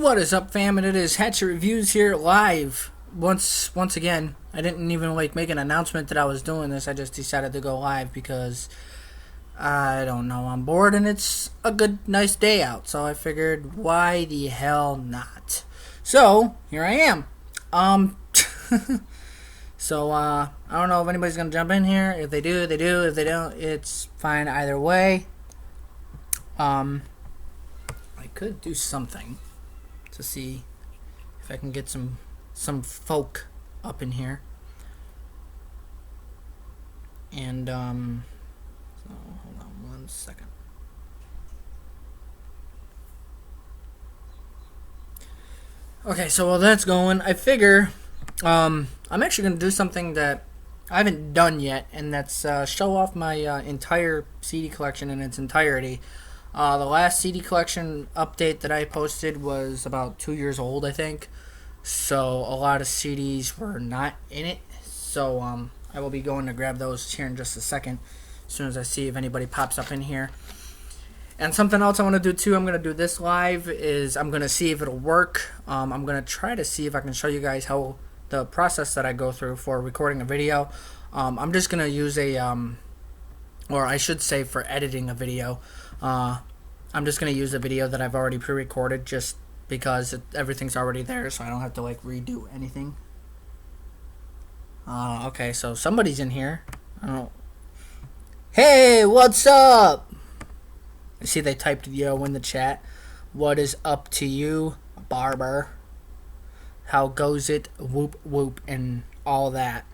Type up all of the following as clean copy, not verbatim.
What is up, fam? And it is Hatchet Reviews here live. Once again, I didn't even make an announcement that I was doing this. I just decided to go live because I don't know, I'm bored and it's a good, nice day out. So I figured, why the hell not? So here I am. I don't know if anybody's gonna jump in here. If they do, they do. If they don't, it's fine either way. I could do something to see if I can get some folk up in here. And so hold on 1 second. Okay, so while that's going, I figure I'm actually gonna do something that I haven't done yet, and that's show off my entire CD collection in its entirety. The last CD collection update that I posted was about 2 years old, I think. So a lot of CDs were not in it. So I will be going to grab those here in just a second, as soon as I see if anybody pops up in here. And something else I want to do too, I'm going to do this live, is I'm going to see if it'll work. I'm going to try to see if I can show you guys how the process that I go through for recording a video. I'm just going to use or I should say for editing a video. I'm just going to use a video that I've already pre-recorded, just because everything's already there, so I don't have to redo anything. Okay, so somebody's in here. I don't know. Hey, what's up? I see they typed yo in the chat. What is up to you, barber? How goes it? Whoop whoop and all that.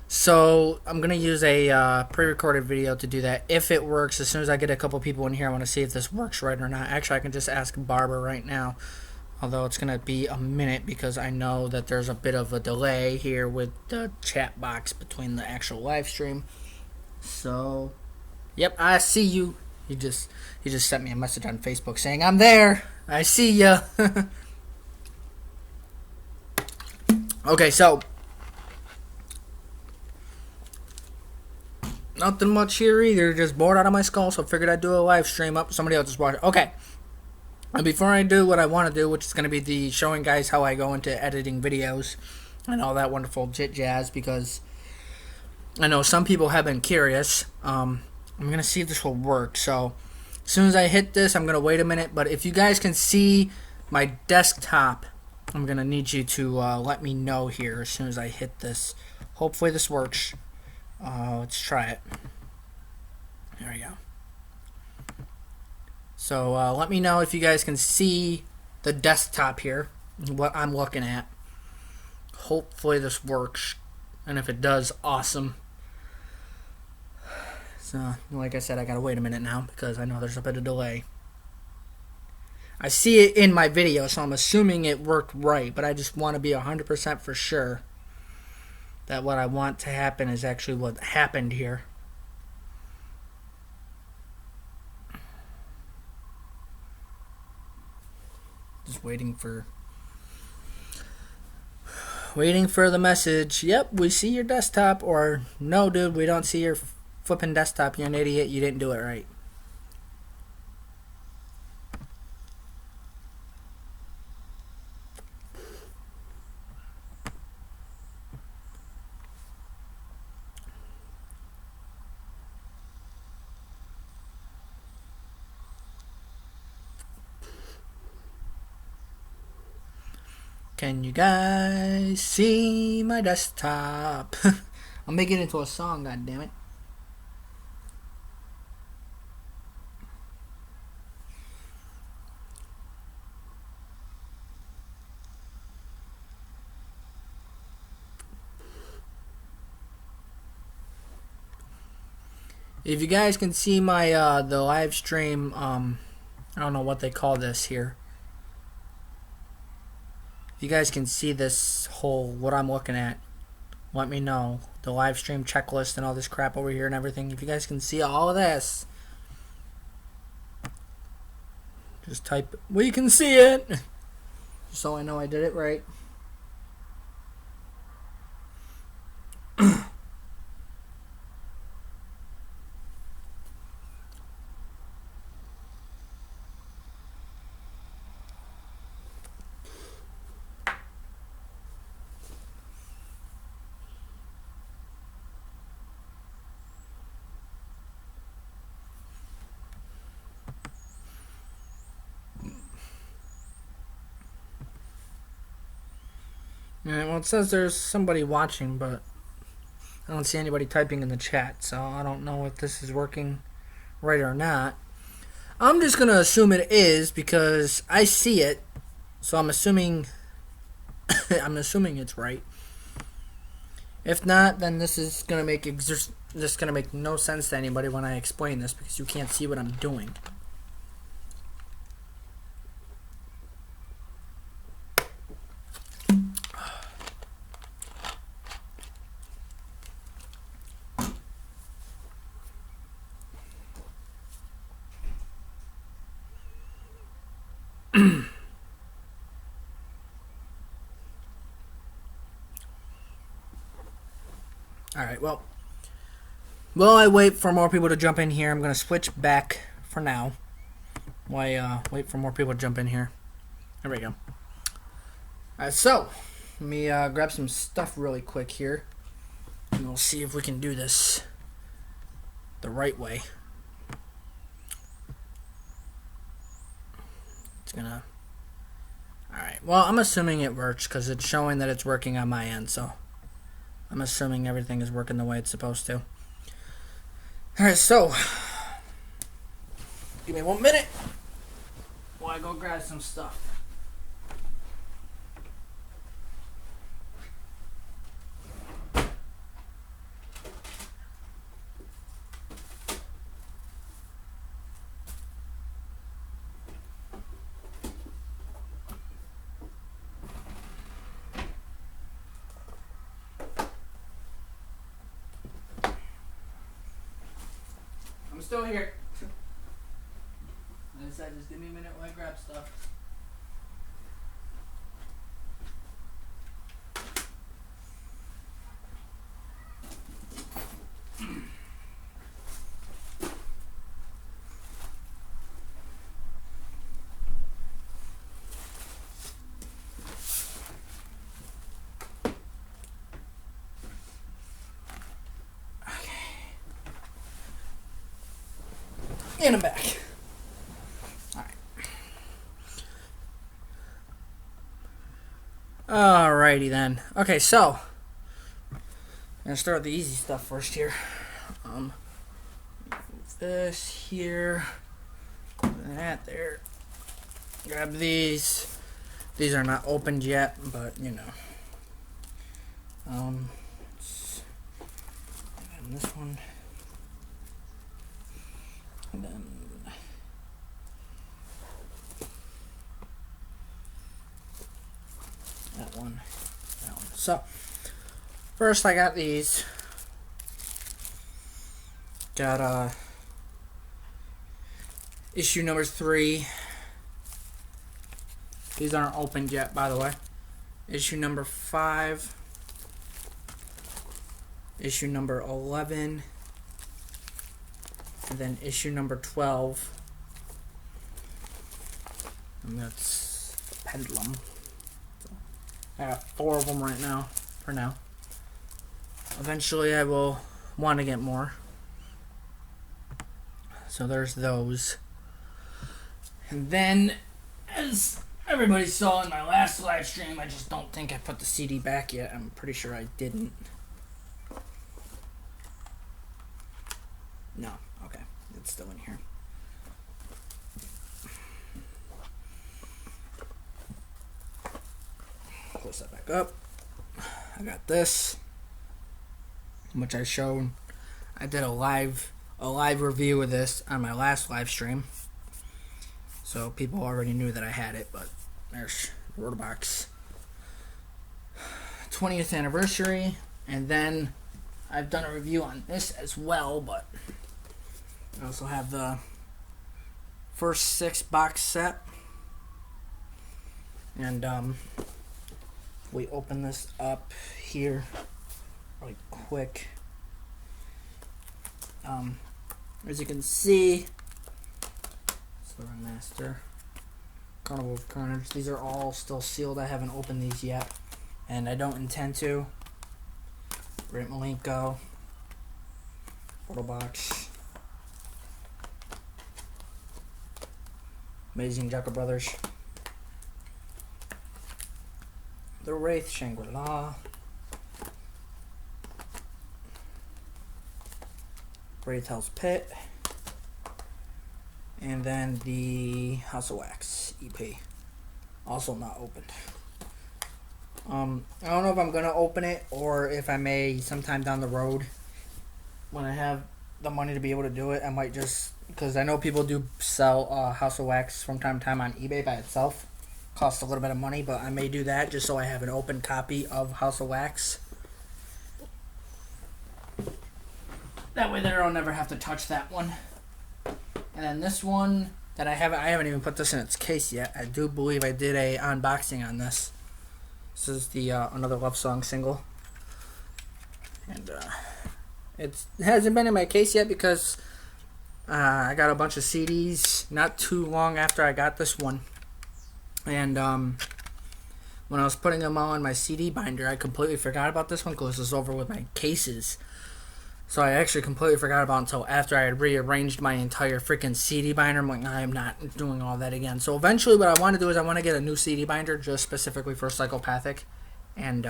So I'm gonna use a pre-recorded video to do that. If it works, as soon as I get a couple people in here, I want to see if this works right or not. Actually, I can just ask Barber right now, although it's gonna be a minute because I know that there's a bit of a delay here with the chat box between the actual live stream. So, yep, I see you. He just sent me a message on Facebook saying I'm there. I see ya. Okay, so. Nothing much here either, just bored out of my skull, so figured I'd do a live stream up. Somebody else just watch it. Okay. And before I do what I want to do, which is going to be the showing guys how I go into editing videos and all that wonderful jit jazz, because I know some people have been curious. I'm going to see if this will work. So as soon as I hit this, I'm going to wait a minute. But if you guys can see my desktop, I'm going to need you to let me know here as soon as I hit this. Hopefully this works. Let's try it. There we go. So let me know if you guys can see the desktop here, what I'm looking at. Hopefully this works, and if it does, awesome. So like I said, I gotta wait a minute now because I know there's a bit of delay. I see it in my video, so I'm assuming it worked right, but I just want to be 100% for sure that what I want to happen is actually what happened here. Just waiting for the message. Yep, we see your desktop. Or no, dude, we don't see your flipping desktop. You're an idiot. You didn't do it right. Can you guys see my desktop? I'll make it into a song, goddammit. If you guys can see my the live stream, I don't know what they call this here. If you guys can see this whole, what I'm looking at, let me know. The live stream checklist and all this crap over here and everything. If you guys can see all of this, just type, we can see it. Just so I know I did it right. Yeah, well, it says there's somebody watching, but I don't see anybody typing in the chat, so I don't know if this is working right or not. I'm just gonna assume it is because I see it, so I'm assuming I'm assuming it's right. If not, then this is gonna make no sense to anybody when I explain this because you can't see what I'm doing. Alright, well, while I wait for more people to jump in here, I'm going to switch back for now. Why wait for more people to jump in here. There we go. Alright, so, let me grab some stuff really quick here. And we'll see if we can do this the right way. It's gonna... Alright, well, I'm assuming it works because it's showing that it's working on my end, so... I'm assuming everything is working the way it's supposed to. Alright, so... Give me 1 minute while I go grab some stuff. I'm still here. I said, just give me a minute while I grab stuff. And I'm back. Alright. Alrighty then. Okay, so I'm gonna start with the easy stuff first here. This here, that there. Grab these. These are not opened yet, but you know. And this one. And then that one. So first I got these. Got issue number 3. These aren't opened yet, by the way. Issue number 5. Issue number 11. And then issue number 12. And that's Pendulum. So I got 4 of them right now, for now. Eventually I will want to get more. So there's those. And then, as everybody saw in my last live stream, I just don't think I put the CD back yet. I'm pretty sure I didn't. No. Okay. It's still in here. Close that back up. I got this, which I showed. I did a live review of this on my last live stream. So people already knew that I had it, but there's the Rotobox 20th anniversary. And then I've done a review on this as well, but I also have the first 6 box set. And we open this up here really quick. As you can see, Silver Master, Carnival of Carnage. These are all still sealed. I haven't opened these yet, and I don't intend to. Great Malenko, Rotobox, Amazing Jucker Brothers, the Wraith Shangri-La, Wraith Hell's Pit, and then the House of Wax EP, also not opened. I don't know if I'm gonna open it or if I may sometime down the road when I have the money to be able to do it. I might just, because I know people do sell House of Wax from time to time on eBay by itself. Costs a little bit of money, but I may do that just so I have an open copy of House of Wax. That way there I'll never have to touch that one. And then this one that I haven't even put this in its case yet. I do believe I did a unboxing on this. This is the Another Love Song single. And it hasn't been in my case yet because I got a bunch of CDs not too long after I got this one. And when I was putting them all in my CD binder, I completely forgot about this one because it was over with my cases. So I actually completely forgot about it until after I had rearranged my entire freaking CD binder. I'm like, I am not doing all that again. So eventually what I want to do is I want to get a new CD binder just specifically for Psychopathic and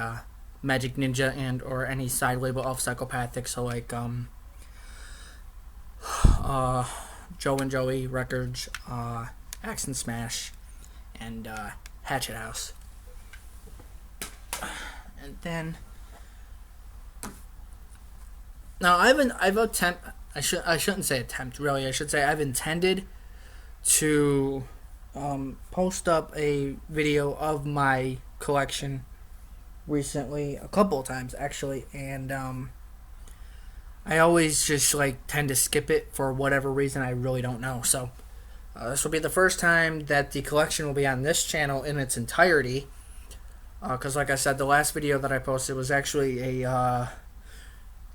Magic Ninja and or any side label of Psychopathic. So like Joe and Joey Records, Axe and Smash, and Hatchet House. And then now I shouldn't say attempt really. I should say I've intended to post up a video of my collection recently, a couple of times actually, and I always just like tend to skip it for whatever reason. I really don't know. So this will be the first time that the collection will be on this channel in its entirety. Because like I said, the last video that I posted was actually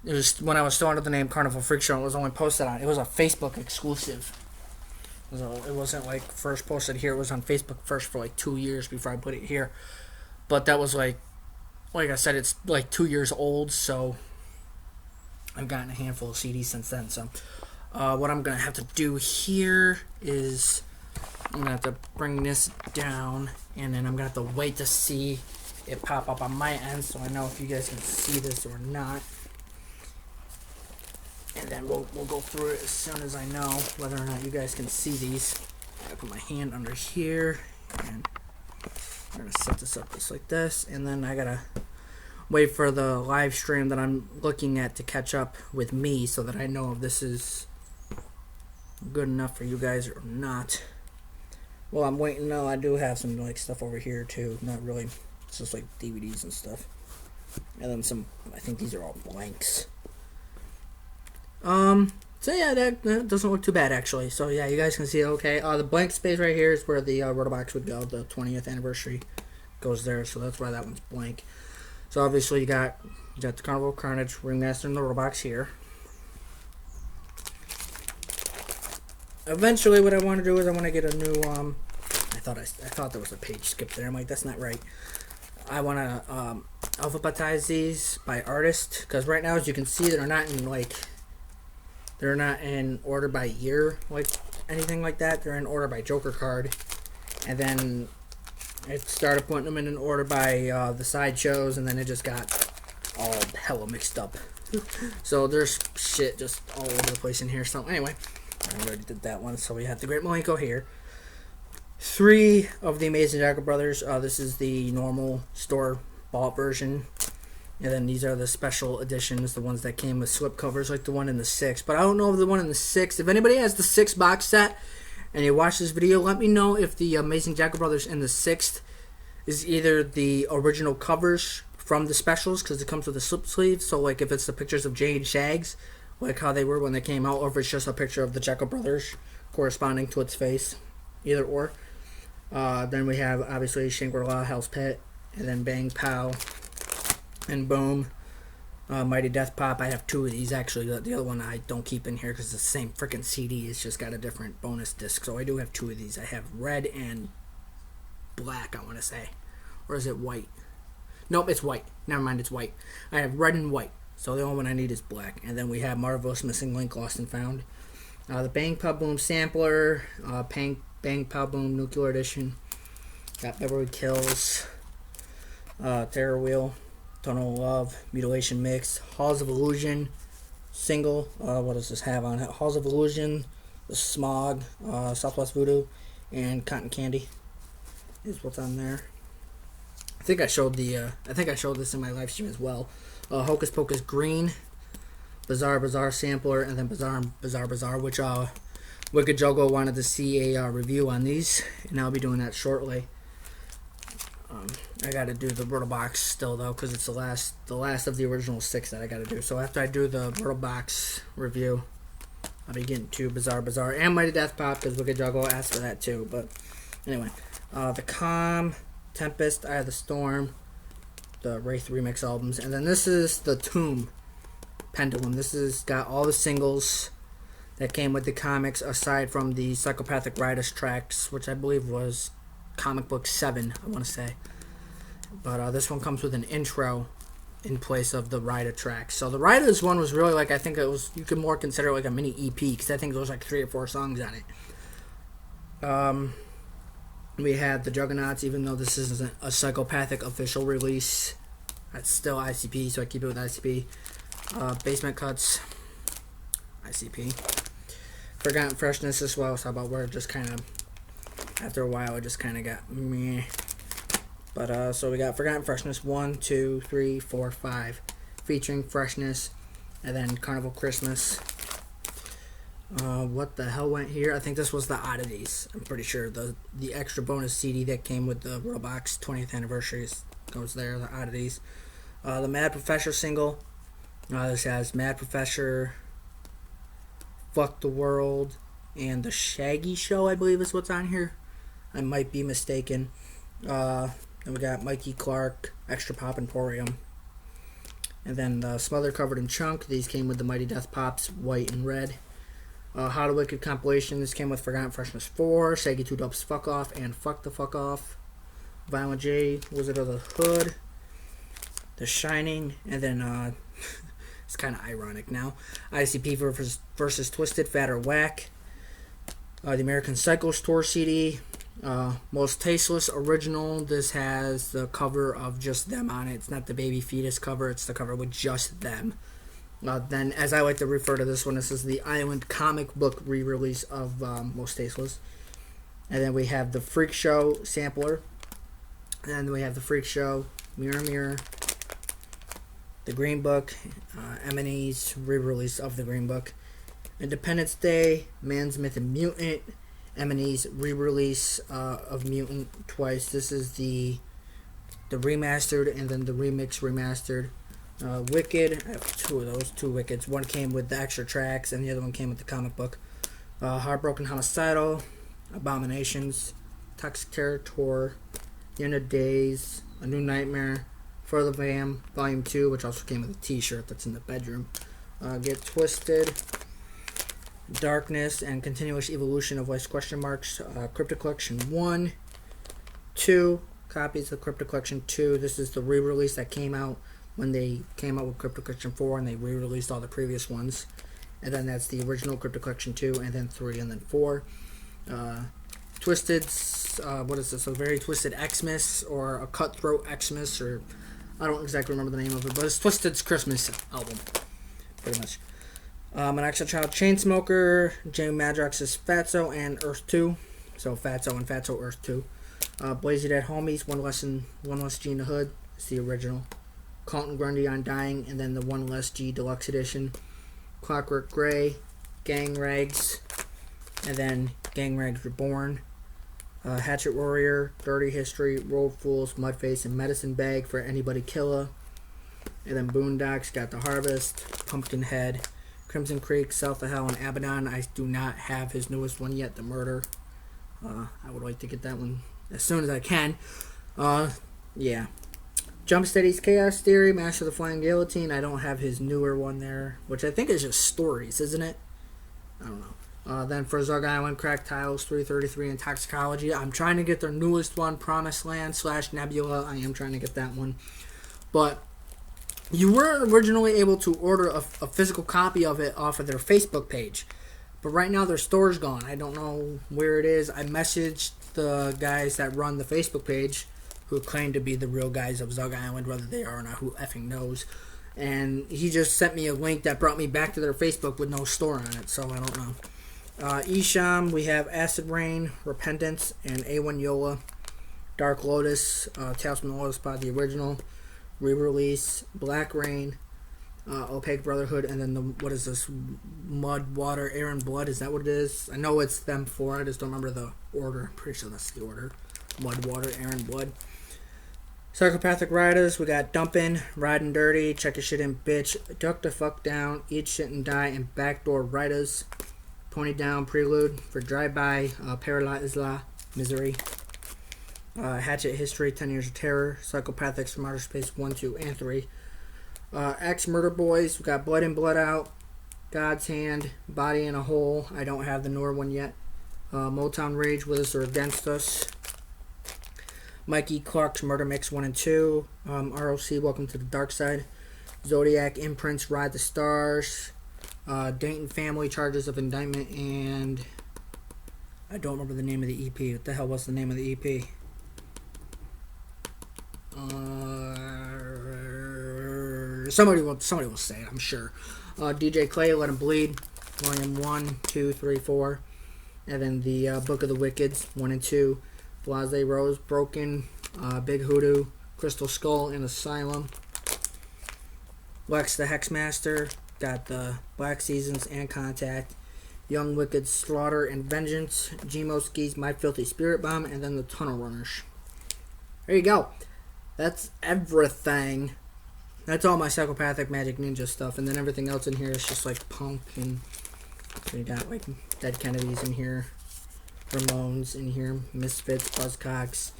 it was when I was still under the name Carnival Freak Show. It was only posted on, it was a Facebook exclusive. It wasn't like first posted here. It was on Facebook first for like 2 years before I put it here. But that was like I said, it's like 2 years old. So I've gotten a handful of CDs since then. So what I'm going to have to do here is I'm going to have to bring this down. And then I'm going to have to wait to see it pop up on my end so I know if you guys can see this or not. And then we'll go through it as soon as I know whether or not you guys can see these. I put my hand under here, and I'm going to set this up just like this. And then I got to wait for the live stream that I'm looking at to catch up with me so that I know if this is good enough for you guys or not. Well, I'm waiting. No, I do have some like stuff over here too. Not really. It's just like DVDs and stuff. And then some, I think these are all blanks. So yeah, that doesn't look too bad actually. So yeah, you guys can see it okay. The blank space right here is where the Rotobox would go. The 20th anniversary goes there, so that's why that one's blank. So obviously you got the Carnival Carnage Ringmaster and the Rotobox here. Eventually, what I want to do is I want to get a new. I thought there was a page skip there. I'm like, that's not right. I want to alphabetize these by artist because right now, as you can see, they're not in order by year, like anything like that. They're in order by Joker card, and then it started putting them in an order by the sideshows, and then it just got all hella mixed up. So there's shit just all over the place in here. So anyway, I already did that one. So we have the Great Malenko here. 3 of the Amazing Jackal Brothers. This is the normal store bought version. And then these are the special editions, the ones that came with slip covers, like the one in the 6. But I don't know if the one in the 6, if anybody has the 6 box set and you watch this video, let me know if the Amazing Jackal Brothers in the 6th is either the original covers from the specials, because it comes with a slip sleeve. So like if it's the pictures of Jay and Shags, like how they were when they came out, or if it's just a picture of the Jackal Brothers corresponding to its face, either or. Then we have obviously Shangri-La, Hell's Pit, and then Bang Pow, and Boom, Mighty Death Pop. I have 2 of these actually. The other one I don't keep in here because it's the same freaking CD. It's just got a different bonus disc. So I do have 2 of these. I have red and black, I want to say. Or is it white? Nope, it's white. Never mind, it's white. I have red and white. So the only one I need is black. And then we have Marvelous Missing Link, Lost and Found. The Bang Pow Boom Sampler. Bang Pow Boom Nuclear Edition. Got Beverly Kills. Terror Wheel, Tunnel of Love, Mutilation Mix, Halls of Illusion, single. What does this have on it? Halls of Illusion, The Smog, Southwest Voodoo, and Cotton Candy is what's on there. I think I showed this in my live stream as well. Hocus Pocus Green, Bizarre Bizarre Sampler, and then Bizarre, which Wicked Jogo wanted to see a review on these, and I'll be doing that shortly. I got to do the Brittle Box still though, because it's the last of the original 6 that I got to do. So after I do the Brittle Box review, I'll be getting to Bizarre, and Mighty Death Pop, because Wicked Jogo asked for that too. But anyway, the Calm, Tempest, Eye of the Storm, the Wraith remix albums, and then this is the Tomb Pendulum. This has got all the singles that came with the comics, aside from the Psychopathic Riders tracks, which I believe was comic book 7, I want to say. But this one comes with an intro in place of the Rider tracks. So the Riders one was really like, I think it was, you could more consider it like a mini EP, because I think there was like 3 or 4 songs on it. We had the Juggernauts, even though this isn't a Psychopathic official release, that's still ICP, so I keep it with ICP. Basement Cuts, ICP. Forgotten Freshness as well, so about where it just kind of, after a while, it just kind of got meh. But, so we got Forgotten Freshness 1, 2, 3, 4, 5, featuring Freshness, and then Carnival Christmas. What the hell went here? I think this was the Oddities. I'm pretty sure the extra bonus CD that came with the Roblox 20th anniversary goes there, the Oddities. The Mad Professor single. This has Mad Professor, Fuck the World, and The Shaggy Show, I believe is what's on here. I might be mistaken. Then we got Mikey Clark, Extra Pop, Emporium. And then the Smother Covered in Chunk. These came with the Mighty Death Pops, White and Red. How to Wicked compilation. This came with Forgotten Freshness 4, Shaggy 2 Dubs Fuck Off, and Fuck the Fuck Off. Violent J, Wizard of the Hood, The Shining, and then it's kind of ironic now. ICP versus Twisted, Fat or Whack. The American Psycho Tour CD. Most Tasteless Original. This has the cover of just them on it. It's not the Baby Fetus cover, it's the cover with just them. Then, as I like to refer to this one, this is the Island comic book re-release of Most Tasteless. And then we have the Freak Show sampler. And then we have the Freak Show, Mirror Mirror, the Green Book, M&E's re-release of the Green Book, Independence Day, Man's Myth and Mutant, M&E's re-release of Mutant twice. This is the remastered and then the remix remastered. Wicked, I have 2 of those, 2 Wickeds. One came with the extra tracks and the other one came with the comic book. Heartbroken Homicidal, Abominations, Toxic Terror Tour, The End of Days, A New Nightmare, For the Vam, Volume 2, which also came with a t-shirt that's in the bedroom. Get Twisted, Darkness, and Continuous Evolution of Life's Question Marks. Crypto Collection 1, 2, copies of Crypto Collection 2. This is the re-release that came out when they came out with Crypto Collection 4 and they re-released all the previous ones. And then that's the original Crypto Collection 2, and then 3, and then 4. Twisted, what is this? A Very Twisted Xmas, or a Cutthroat Xmas, or I don't exactly remember the name of it, but it's Twisted's Christmas album, pretty much. An Extra Child Chainsmoker, Jamie Madrox's Fatso, and Earth 2. So Fatso and Fatso Earth 2. Blazy Dead Homies, One Less G in the Hood. It's the original. Colton Grundy on Dying, and then the One Less G Deluxe Edition. Clockwork Gray, Gang Rags, and then Gang Rags Reborn. Hatchet Warrior, Dirty History, Road Fools, Mudface, and Medicine Bag for Anybody Killa. And then Boondocks got The Harvest, Pumpkinhead, Crimson Creek, South of Hell, and Abaddon. I do not have his newest one yet, The Murder. I would like to get that one as soon as I can. Yeah. Jumpsteady's Chaos Theory, Master of the Flying Guillotine. I don't have his newer one there, which I think is just stories, isn't it? I don't know. Then for Zug Island, Crack Tiles, 333, and Toxicology. I'm trying to get their newest one, Promised Land / Nebula. I am trying to get that one. But you were originally able to order a physical copy of it off of their Facebook page. But right now their store's gone. I don't know where it is. I messaged the guys that run the Facebook page, who claim to be the real guys of Zug Island, whether they are or not, who effing knows. And he just sent me a link that brought me back to their Facebook with no store on it, so I don't know. Isham, we have Acid Rain, Repentance, and A1 Yola. Dark Lotus, Talisman Lotus by the original re-release. Black Rain, Opaque Brotherhood, and then what is this? Mud, Water, Air, and Blood. Is that what it is? I know it's them four. I just don't remember the order. I'm pretty sure that's the order. Mud, Water, Air, and Blood. Psychopathic Riders, we got Dumpin', Riding Dirty, Check Your Shit In, Bitch, Duck the Fuck Down, Eat Shit and Die, and Backdoor Riders. Pony Down, Prelude for Drive-By, Paralyzla, Misery. Hatchet History, 10 Years of Terror, Psychopathics from Outer Space 1, 2, and 3. Axe Murder Boys, we got Blood In, Blood Out, God's Hand, Body in a Hole. I don't have the newer one yet. Motown Rage, With Us or Against Us. Mikey Clark's Murder Mix 1 and 2. ROC, Welcome to the Dark Side. Zodiac Imprints, Ride the Stars. Dayton Family, Charges of Indictment, and I don't remember the name of the EP. What the hell was the name of the EP? Somebody will say it, I'm sure. DJ Clay, Let Him Bleed, Volume 1, 2, 3, 4. And then the Book of the Wickeds, 1 and 2. Blase Rose, Broken, Big Hoodoo, Crystal Skull, and Asylum. Lex the Hexmaster, got the Black Seasons and Contact. Young Wicked, Slaughter and Vengeance. Gmoski's My Filthy Spirit Bomb, and then the Tunnel Runners. There you go. That's everything. That's all my Psychopathic Magic Ninja stuff, and then everything else in here is just like punk, and we got like Dead Kennedys in here. Ramones in here, Misfits, Buzzcocks,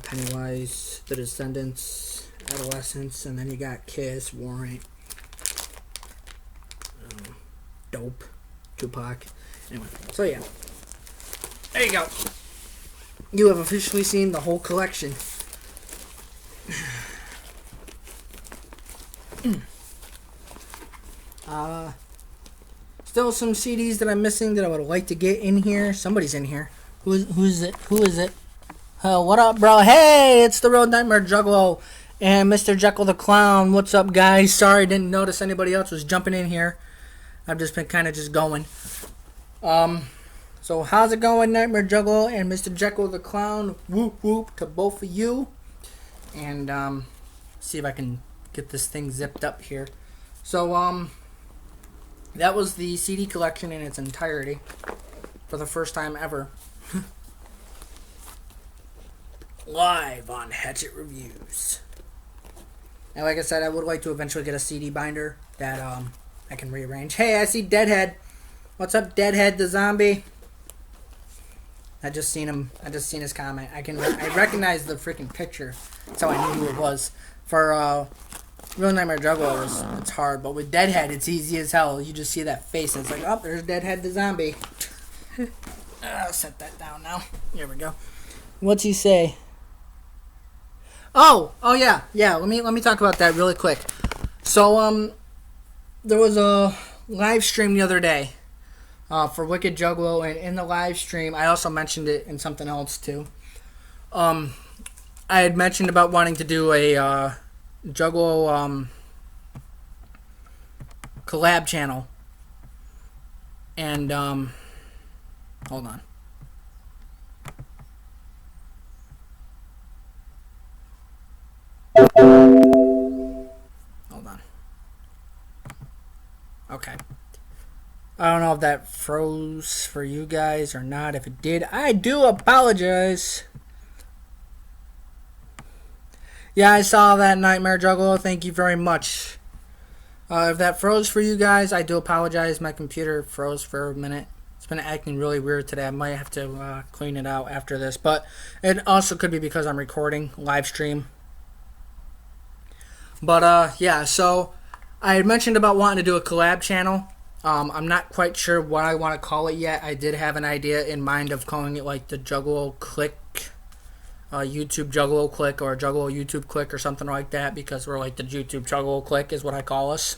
Pennywise, The Descendants, Adolescents, and then you got Kiss, Warrant, Dope, Tupac. Anyway, so yeah, there you go. You have officially seen the whole collection. Still some CDs that I'm missing that I would like to get in here. Somebody's in here. Who is it? Who is it? What up, bro? Hey, it's the Road Nightmare Juggalo and Mr. Jekyll the Clown. What's up, guys? Sorry, didn't notice anybody else was jumping in here. I've just been kind of just going. So how's it going, Nightmare Juggalo and Mr. Jekyll the Clown? Whoop whoop to both of you. And see if I can get this thing zipped up here. So that was the CD collection in its entirety for the first time ever. Live on Hatchet Reviews. And like I said, I would like to eventually get a CD binder that I can rearrange. Hey, I see Deadhead. What's up, Deadhead the zombie? I just seen him. I just seen his comment. I recognize the freaking picture. That's how I knew who it was. For Real Nightmare Juggalo, it's hard, but with Deadhead, it's easy as hell. You just see that face, and it's like, oh, there's Deadhead the zombie. I'll set that down now. Here we go. What's he say? Oh yeah. Let me talk about that really quick. So there was a live stream the other day for Wicked Juggalo, and in the live stream, I also mentioned it in something else too. I had mentioned about wanting to do a Juggalo collab channel, and hold on. Okay. I don't know if that froze for you guys or not. If it did, I do apologize. Yeah, I saw that, Nightmare Juggalo. Thank you very much. If that froze for you guys, I do apologize. My computer froze for a minute. It's been acting really weird today. I might have to clean it out after this. But it also could be because I'm recording live stream. But yeah, so I had mentioned about wanting to do a collab channel. I'm not quite sure what I want to call it yet. I did have an idea in mind of calling it like the Juggalo Click, YouTube Juggalo Click, or Juggalo YouTube Click, or something like that, because we're like the YouTube Juggalo Click is what I call us.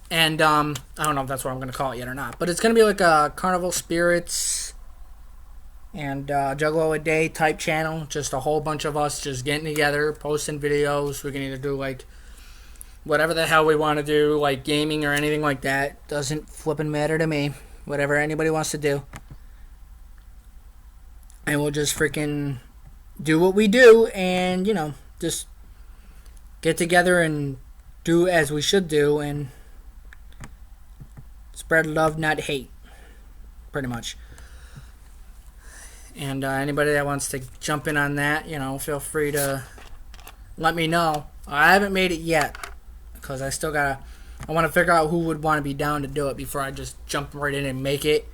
And I don't know if that's what I'm going to call it yet or not. But it's going to be like a Carnival Spirits and Juggalo a Day type channel. Just a whole bunch of us just getting together, posting videos. We can either do like whatever the hell we want to do, like gaming or anything like that. Doesn't flipping matter to me. Whatever anybody wants to do. And we'll just freaking do what we do and, just get together and do as we should do and spread love, not hate. Pretty much. And anybody that wants to jump in on that, feel free to let me know. I haven't made it yet because I want to figure out who would want to be down to do it before I just jump right in and make it.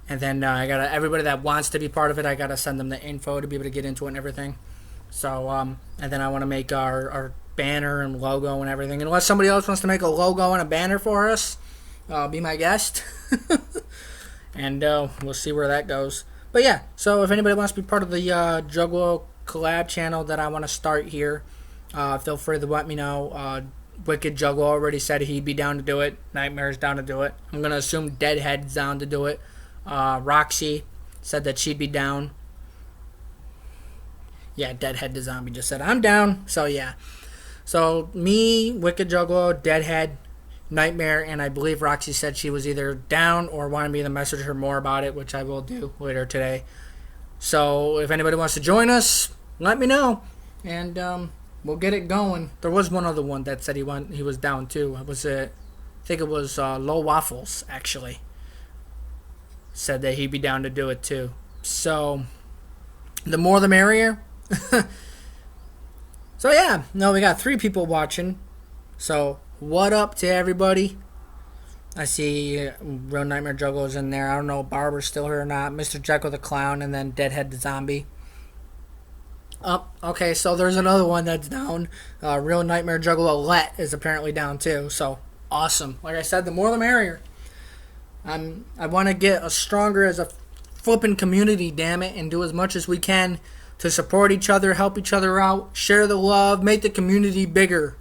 And then everybody that wants to be part of it, I gotta send them the info to be able to get into it and everything. So and then I want to make our banner and logo and everything. Unless somebody else wants to make a logo and a banner for us, be my guest. And we'll see where that goes. But yeah, so if anybody wants to be part of the Juggalo collab channel that I want to start here, feel free to let me know. Wicked Juggalo already said he'd be down to do it. Nightmare's down to do it. I'm going to assume Deadhead's down to do it. Roxy said that she'd be down. Yeah, Deadhead the Zombie just said, I'm down. So yeah. So me, Wicked Juggalo, Deadhead, Nightmare, and I believe Roxy said she was either down or wanted me to message her more about it, which I will do later today. So if anybody wants to join us, let me know, and we'll get it going. There was one other one that said he was down too. I think it was Low Waffles actually said that he'd be down to do it too. So the more the merrier. So yeah, no, we got 3 people watching. So what up to everybody? I see Real Nightmare Juggalo's in there. I don't know if Barbara's still here or not. Mr. Jekyll the Clown, and then Deadhead the Zombie. Okay, so there's another one that's down. Real Nightmare Juggalo Let is apparently down too. So awesome. Like I said, the more the merrier. I want to get as stronger as a flipping community, damn it, and do as much as we can to support each other, help each other out, share the love, make the community bigger.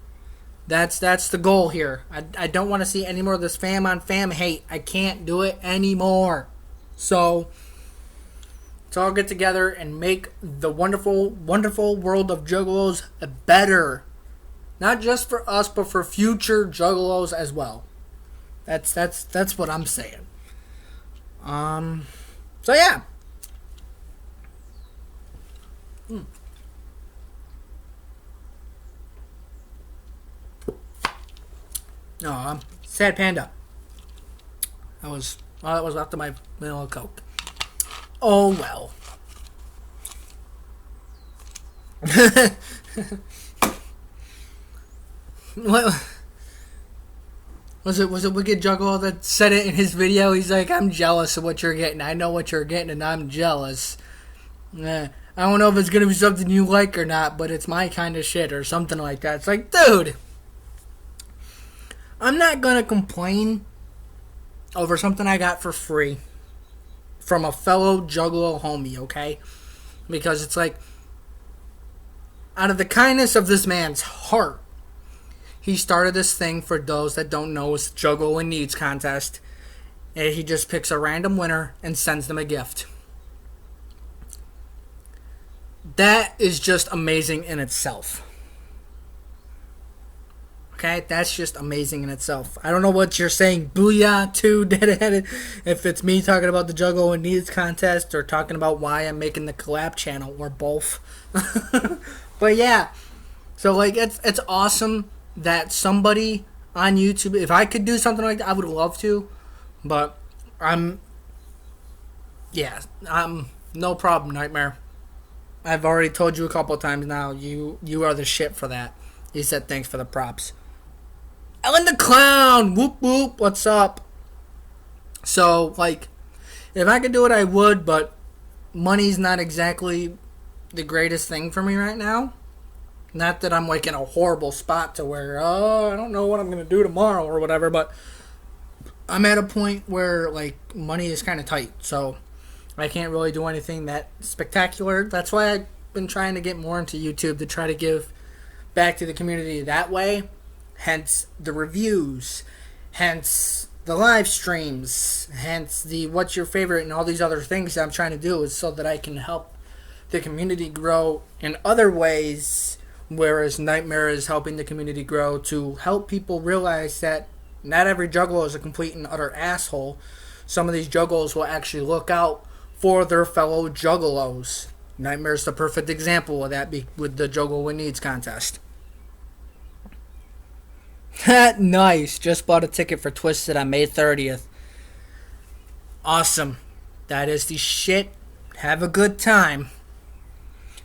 That's the goal here. I don't want to see any more of this fam on fam hate. I can't do it anymore. So let's all get together and make the wonderful, wonderful world of Juggalos better. Not just for us, but for future Juggalos as well. That's what I'm saying. So yeah. Oh, Sad Panda. That was after my vanilla Coke. Oh well. What was it? Was it Wicked Juggalo that said it in his video? He's like, I'm jealous of what you're getting. I know what you're getting, and I'm jealous. I don't know if it's gonna be something you like or not, but it's my kind of shit or something like that. It's like, dude, I'm not gonna complain over something I got for free from a fellow Juggalo homie, okay? Because it's like, out of the kindness of this man's heart, he started this thing, for those that don't know, it's Juggalo in Needs contest. And he just picks a random winner and sends them a gift. That is just amazing in itself. Okay, that's just amazing in itself. I don't know what you're saying, booyah, to Deadheaded, if it's me talking about the Juggalo in Needs contest or talking about why I'm making the collab channel, or both. But yeah, so like it's awesome that somebody on YouTube, if I could do something like that, I would love to, but I'm no problem, Nightmare. I've already told you a couple of times now, you are the shit for that. He said thanks for the props. Ellen the Clown! Whoop whoop, what's up? So, like, if I could do it, I would, but money's not exactly the greatest thing for me right now. Not that I'm, like, in a horrible spot to where, I don't know what I'm going to do tomorrow or whatever, but I'm at a point where, like, money is kind of tight, so I can't really do anything that spectacular. That's why I've been trying to get more into YouTube, to try to give back to the community that way. Hence the reviews, hence the live streams, hence the what's your favorite and all these other things that I'm trying to do is so that I can help the community grow in other ways, whereas Nightmare is helping the community grow to help people realize that not every juggalo is a complete and utter asshole. Some of these juggalos will actually look out for their fellow juggalos. Nightmare is the perfect example of that with the Juggalo What Needs contest. Nice. Just bought a ticket for Twisted on May 30th. Awesome. That is the shit. Have a good time.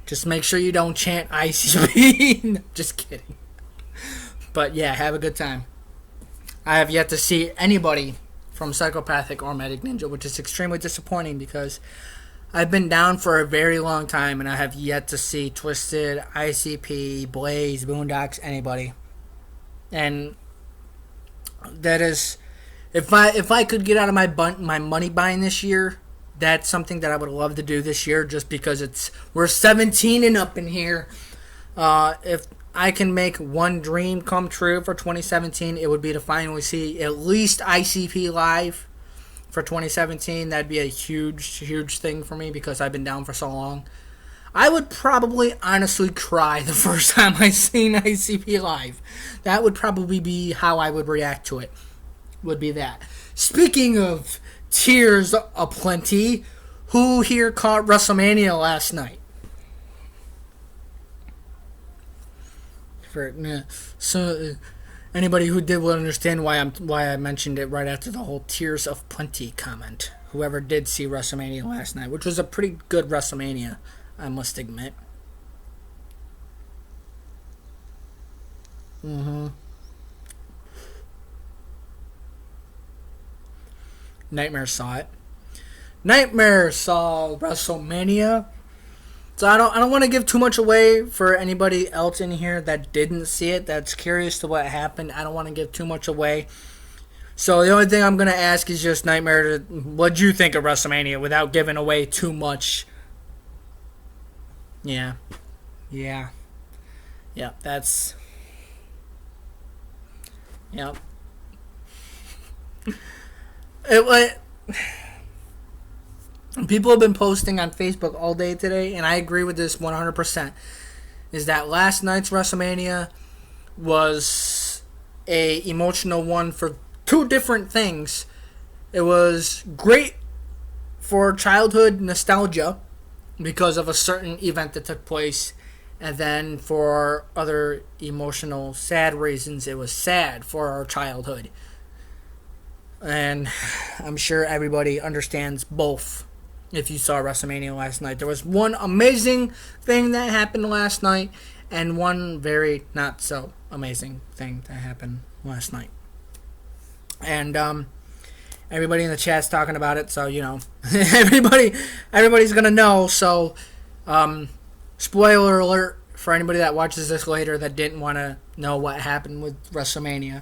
Just make sure you don't chant ICP. Just kidding. But yeah, have a good time. I have yet to see anybody from Psychopathic or Medic Ninja, which is extremely disappointing because I've been down for a very long time and I have yet to see Twisted, ICP, Blaze, Boondocks, anybody. And that is, if I could get out of my money buying this year, that's something that I would love to do this year, just because we're 17 and up in here. If I can make one dream come true for 2017, it would be to finally see at least ICP live for 2017. That'd be a huge thing for me because I've been down for so long. I would probably honestly cry the first time I seen ICP live. That would probably be how I would react to it. Would be that. Speaking of tears aplenty, who here caught WrestleMania last night? So anybody who did will understand why I mentioned it right after the whole tears of plenty comment. Whoever did see WrestleMania last night, which was a pretty good WrestleMania, I must admit. Nightmare saw it. Nightmare saw WrestleMania. So I don't want to give too much away for anybody else in here that didn't see it, that's curious to what happened. I don't want to give too much away. So the only thing I'm going to ask is just Nightmare, what'd you think of WrestleMania without giving away too much? Yeah, that's... Yep. People have been posting on Facebook all day today, and I agree with this 100%, is that last night's WrestleMania was a emotional one for two different things. It was great for childhood nostalgia because of a certain event that took place, and then for other emotional, sad reasons, it was sad for our childhood. And I'm sure everybody understands both if you saw WrestleMania last night. There was one amazing thing that happened last night and one very not so amazing thing that happened last night. And everybody in the chat's talking about it, so you know everybody's gonna know. So spoiler alert for anybody that watches this later that didn't want to know what happened with WrestleMania.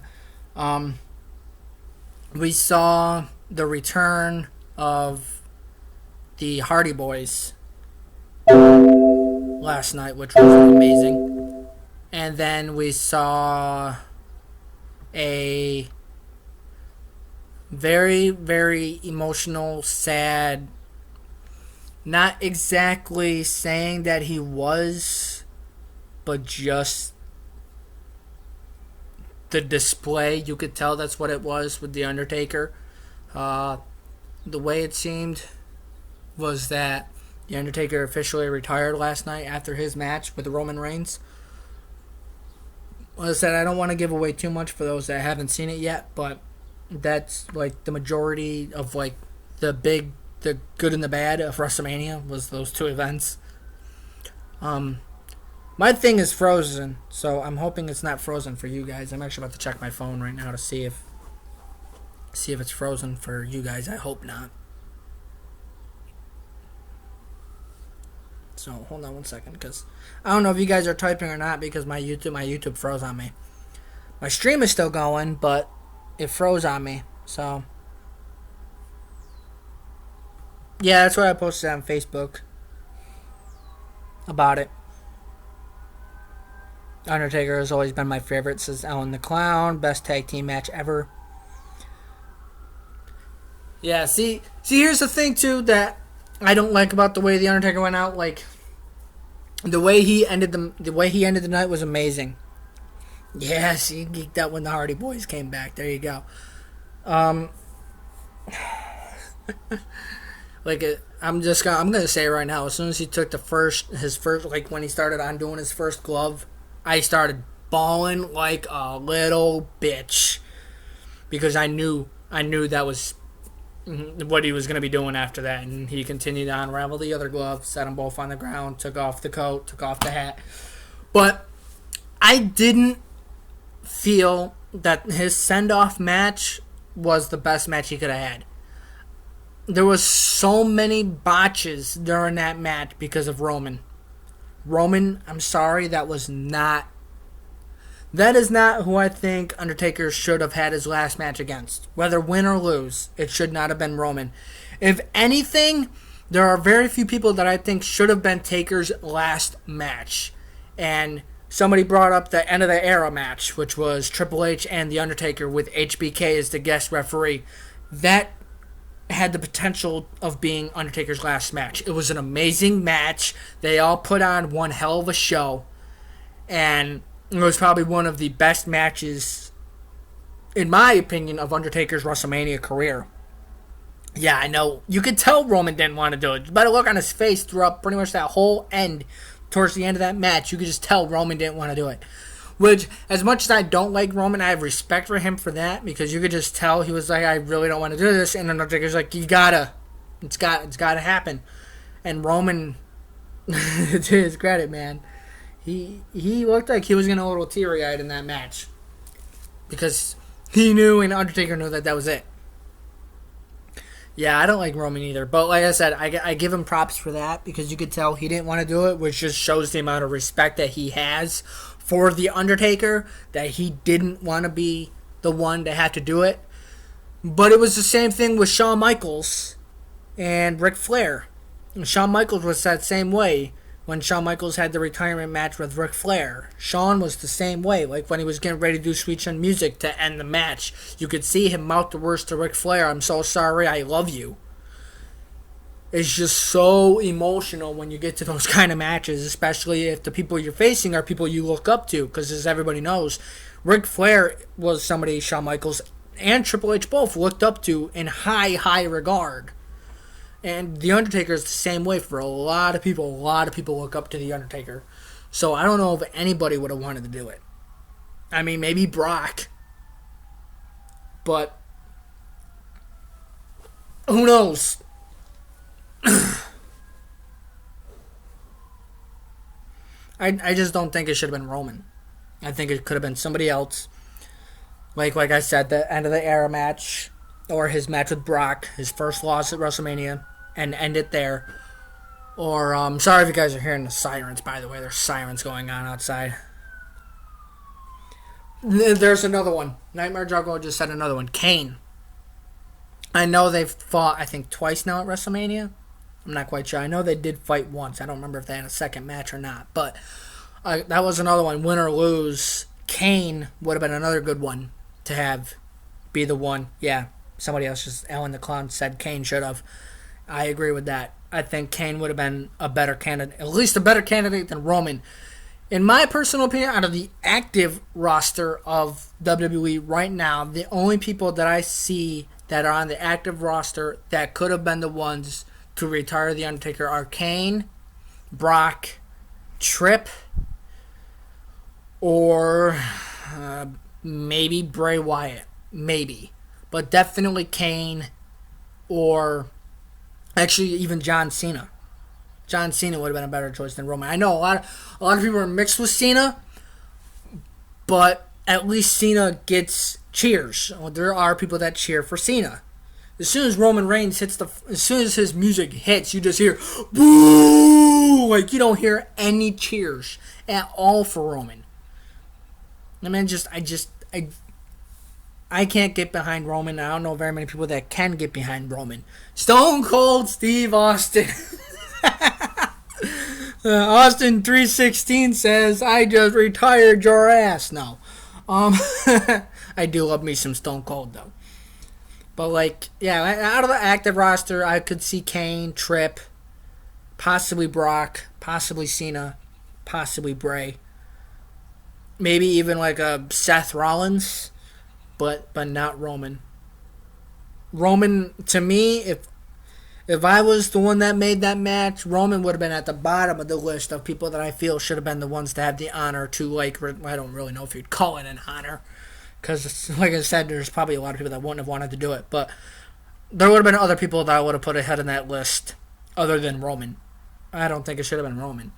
We saw the return of the Hardy Boys last night, which was amazing. And then we saw a very, very emotional, sad, not exactly saying that he was, but just the display, you could tell that's what it was with The Undertaker. The way it seemed was that The Undertaker officially retired last night after his match with Roman Reigns. Like I said, I don't want to give away too much for those that haven't seen it yet, but that's like the majority of like the good and the bad of WrestleMania was those two events. My thing is frozen, so I'm hoping it's not frozen for you guys. I'm actually about to check my phone right now to see if it's frozen for you guys. I hope not. So hold on one second, because I don't know if you guys are typing or not, because my YouTube froze on me. My stream is still going, but it froze on me. So yeah, that's what I posted on Facebook about it. Undertaker has always been my favorite, says Ellen the Clown. Best tag team match ever. Yeah, here's the thing too that I don't like about the way the Undertaker went out. Like the way he ended the night was amazing. Yes, he geeked out when the Hardy Boys came back. There you go. Um, I'm gonna say right now. As soon as he took his first, like when he started on doing his first glove, I started bawling like a little bitch because I knew that was what he was going to be doing after that. And he continued to unravel the other glove, set them both on the ground, took off the coat, took off the hat. But I didn't feel that his send-off match was the best match he could have had. There was so many botches during that match because of Roman. I'm sorry, that is not who I think Undertaker should have had his last match against. Whether win or lose, it should not have been Roman. If anything, there are very few people that I think should have been Taker's last match. And somebody brought up the end of the era match, which was Triple H and The Undertaker with HBK as the guest referee. That had the potential of being Undertaker's last match. It was an amazing match. They all put on one hell of a show. And it was probably one of the best matches, in my opinion, of Undertaker's WrestleMania career. Yeah, I know. You could tell Roman didn't want to do it. You better look on his face throughout pretty much that whole end. Towards the end of that match, you could just tell Roman didn't want to do it. Which, as much as I don't like Roman, I have respect for him for that, because you could just tell he was like, I really don't want to do this, and Undertaker's like, it's gotta happen. And Roman, to his credit, man, he looked like he was getting a little teary-eyed in that match, because he knew and Undertaker knew that was it. Yeah, I don't like Roman either, but like I said, I give him props for that, because you could tell he didn't want to do it, which just shows the amount of respect that he has for The Undertaker, that he didn't want to be the one to have to do it. But it was the same thing with Shawn Michaels and Ric Flair. And Shawn Michaels was that same way when Shawn Michaels had the retirement match with Ric Flair. Shawn was the same way. Like when he was getting ready to do Sweet Chin Music to end the match, you could see him mouth the words to Ric Flair, I'm so sorry, I love you. It's just so emotional when you get to those kind of matches, especially if the people you're facing are people you look up to. Because as everybody knows, Ric Flair was somebody Shawn Michaels and Triple H both looked up to in high, high regard. And The Undertaker is the same way for a lot of people. A lot of people look up to The Undertaker. So I don't know if anybody would have wanted to do it. I mean, maybe Brock. But who knows? I just don't think it should have been Roman. I think it could have been somebody else. Like I said, the end of the era match, or his match with Brock, his first loss at WrestleMania, and end it there. Or, sorry if you guys are hearing the sirens, by the way. There's sirens going on outside. There's another one. Nightmare Juggalo just said another one. Kane. I know they've fought, I think, twice now at WrestleMania. I'm not quite sure. I know they did fight once. I don't remember if they had a second match or not. But that was another one. Win or lose, Kane would have been another good one to have be the one. Yeah, somebody else, just Alan the Clown, said Kane should have. I agree with that. I think Kane would have been a better candidate, at least a better candidate than Roman. In my personal opinion, out of the active roster of WWE right now, the only people that I see that are on the active roster that could have been the ones to retire The Undertaker are Kane, Brock, Tripp, or maybe Bray Wyatt. Maybe. But definitely Kane, or actually even John Cena. John Cena would have been a better choice than Roman. I know a lot of people are mixed with Cena, but at least Cena gets cheers. There are people that cheer for Cena. As soon as Roman Reigns as soon as his music hits, you just hear boo! Like you don't hear any cheers at all for Roman. I mean, I can't get behind Roman. I don't know very many people that can get behind Roman. Stone Cold Steve Austin. Austin 316 says, I just retired your ass. No. I do love me some Stone Cold, though. But like, yeah, out of the active roster, I could see Kane, Tripp, possibly Brock, possibly Cena, possibly Bray, maybe even like a Seth Rollins, but not Roman. Roman, to me, if I was the one that made that match, Roman would have been at the bottom of the list of people that I feel should have been the ones to have the honor to, like, I don't really know if you'd call it an honor, because like I said, there's probably a lot of people that wouldn't have wanted to do it, but there would have been other people that I would have put ahead in that list other than Roman. I don't think it should have been Roman.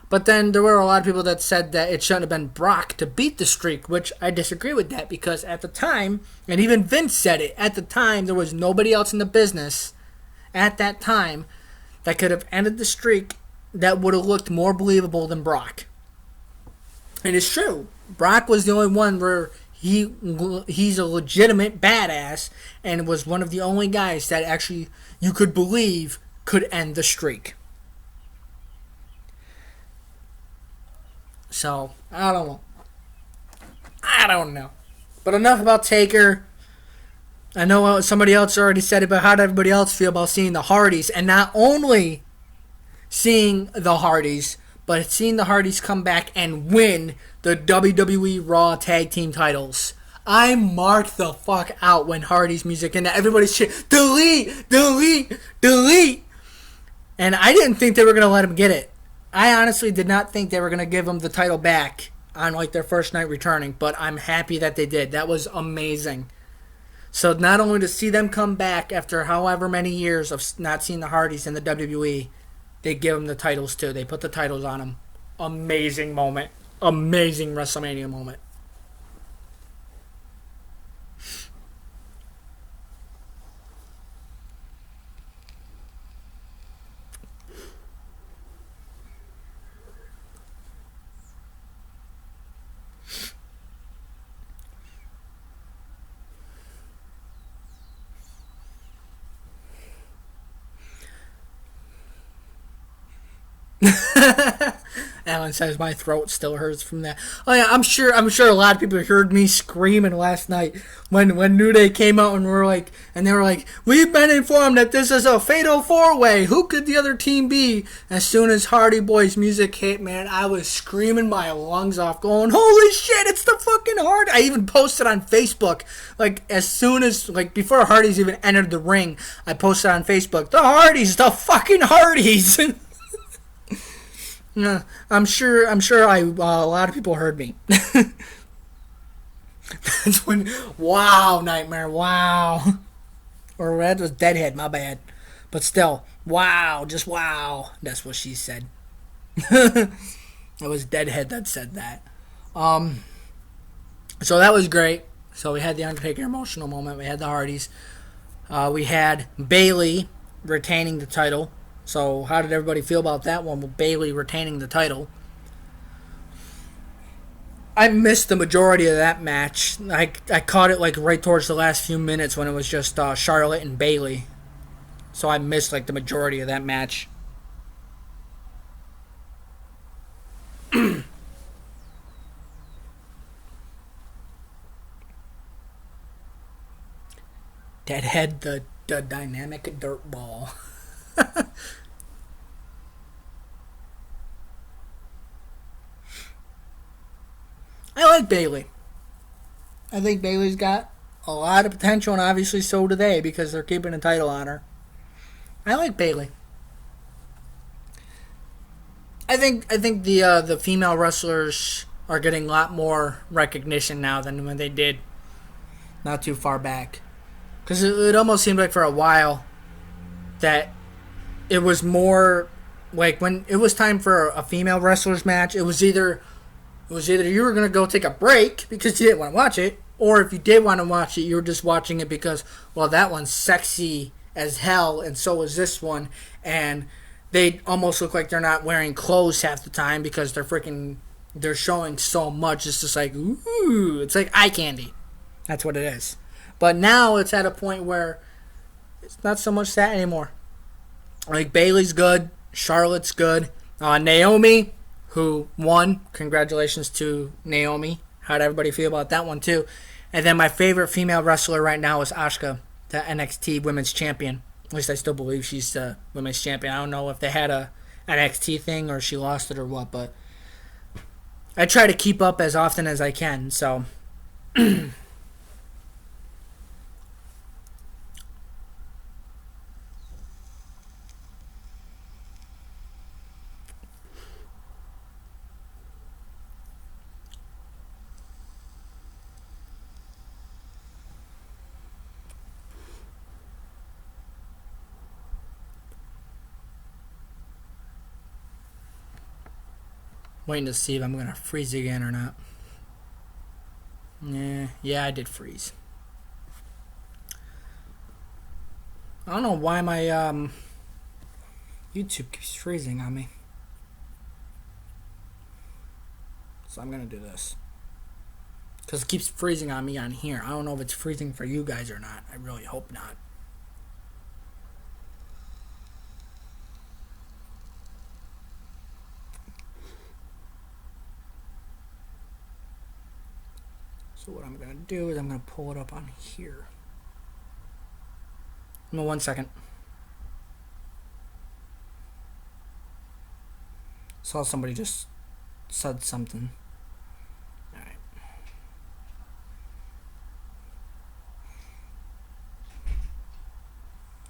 But then there were a lot of people that said that it shouldn't have been Brock to beat the streak, which I disagree with that, because at the time, and even Vince said it, at the time there was nobody else in the business at that time that could have ended the streak that would have looked more believable than Brock. And it's true. Brock was the only one where he's a legitimate badass and was one of the only guys that actually you could believe could end the streak. So, I don't know. But enough about Taker. I know somebody else already said it, but how did everybody else feel about seeing the Hardys? And not only seeing the Hardys, but seeing the Hardys come back and win the WWE Raw Tag Team titles. I marked the fuck out when Hardy's music and everybody's shit, delete, delete, delete. And I didn't think they were going to let him get it. I honestly did not think they were going to give him the title back on like their first night returning, but I'm happy that they did. That was amazing. So not only to see them come back after however many years of not seeing the Hardys in the WWE, they give them the titles too. They put the titles on them. Amazing moment. Amazing WrestleMania moment. Alan says my throat still hurts from that. Oh yeah, I'm sure a lot of people heard me screaming last night when New Day came out and they were like, we've been informed that this is a fatal 4-way. Who could the other team be? As soon as Hardy Boys music hit, man, I was screaming my lungs off, going, holy shit, it's the fucking Hardy. I even posted on Facebook, like as soon as before Hardys even entered the ring, I posted on Facebook, the Hardys, the fucking Hardys. No, I'm sure a lot of people heard me. That's when, wow, Nightmare, wow. Or that was Deadhead, my bad. But still, wow, just wow. That's what she said. It was Deadhead that said that. So that was great. So we had the Undertaker emotional moment. We had the Hardys. We had Bayley retaining the title. So how did everybody feel about that one with Bayley retaining the title? I missed the majority of that match. I caught it right towards the last few minutes when it was just Charlotte and Bayley. So I missed the majority of that match. Deadhead, the dynamic dirt ball. I like Bayley. I think Bayley's got a lot of potential, and obviously so do they because they're keeping the title on her. I like Bayley. I think the female wrestlers are getting a lot more recognition now than when they did not too far back. Because it almost seemed like for a while that it was more when it was time for a female wrestlers match, it was either you were going to go take a break because you didn't want to watch it, or if you did want to watch it, you were just watching it because, well, that one's sexy as hell, and so is this one, and they almost look like they're not wearing clothes half the time because they're showing so much. It's just like, ooh, it's like eye candy. That's what it is. But now it's at a point where it's not so much that anymore. Bayley's good, Charlotte's good, Naomi, who won. Congratulations to Naomi. How'd everybody feel about that one too? And then my favorite female wrestler right now is Asuka. the NXT Women's Champion. At least I still believe she's the Women's Champion. I don't know if they had a NXT thing or she lost it or what, but I try to keep up as often as I can, so... Waiting to see if I'm going to freeze again or not. Yeah, I did freeze. I don't know why my YouTube keeps freezing on me. So I'm going to do this. Because it keeps freezing on me on here. I don't know if it's freezing for you guys or not. I really hope not. So what I'm going to do is I'm going to pull it up on here. Give me 1 second. Saw somebody just said something. Alright.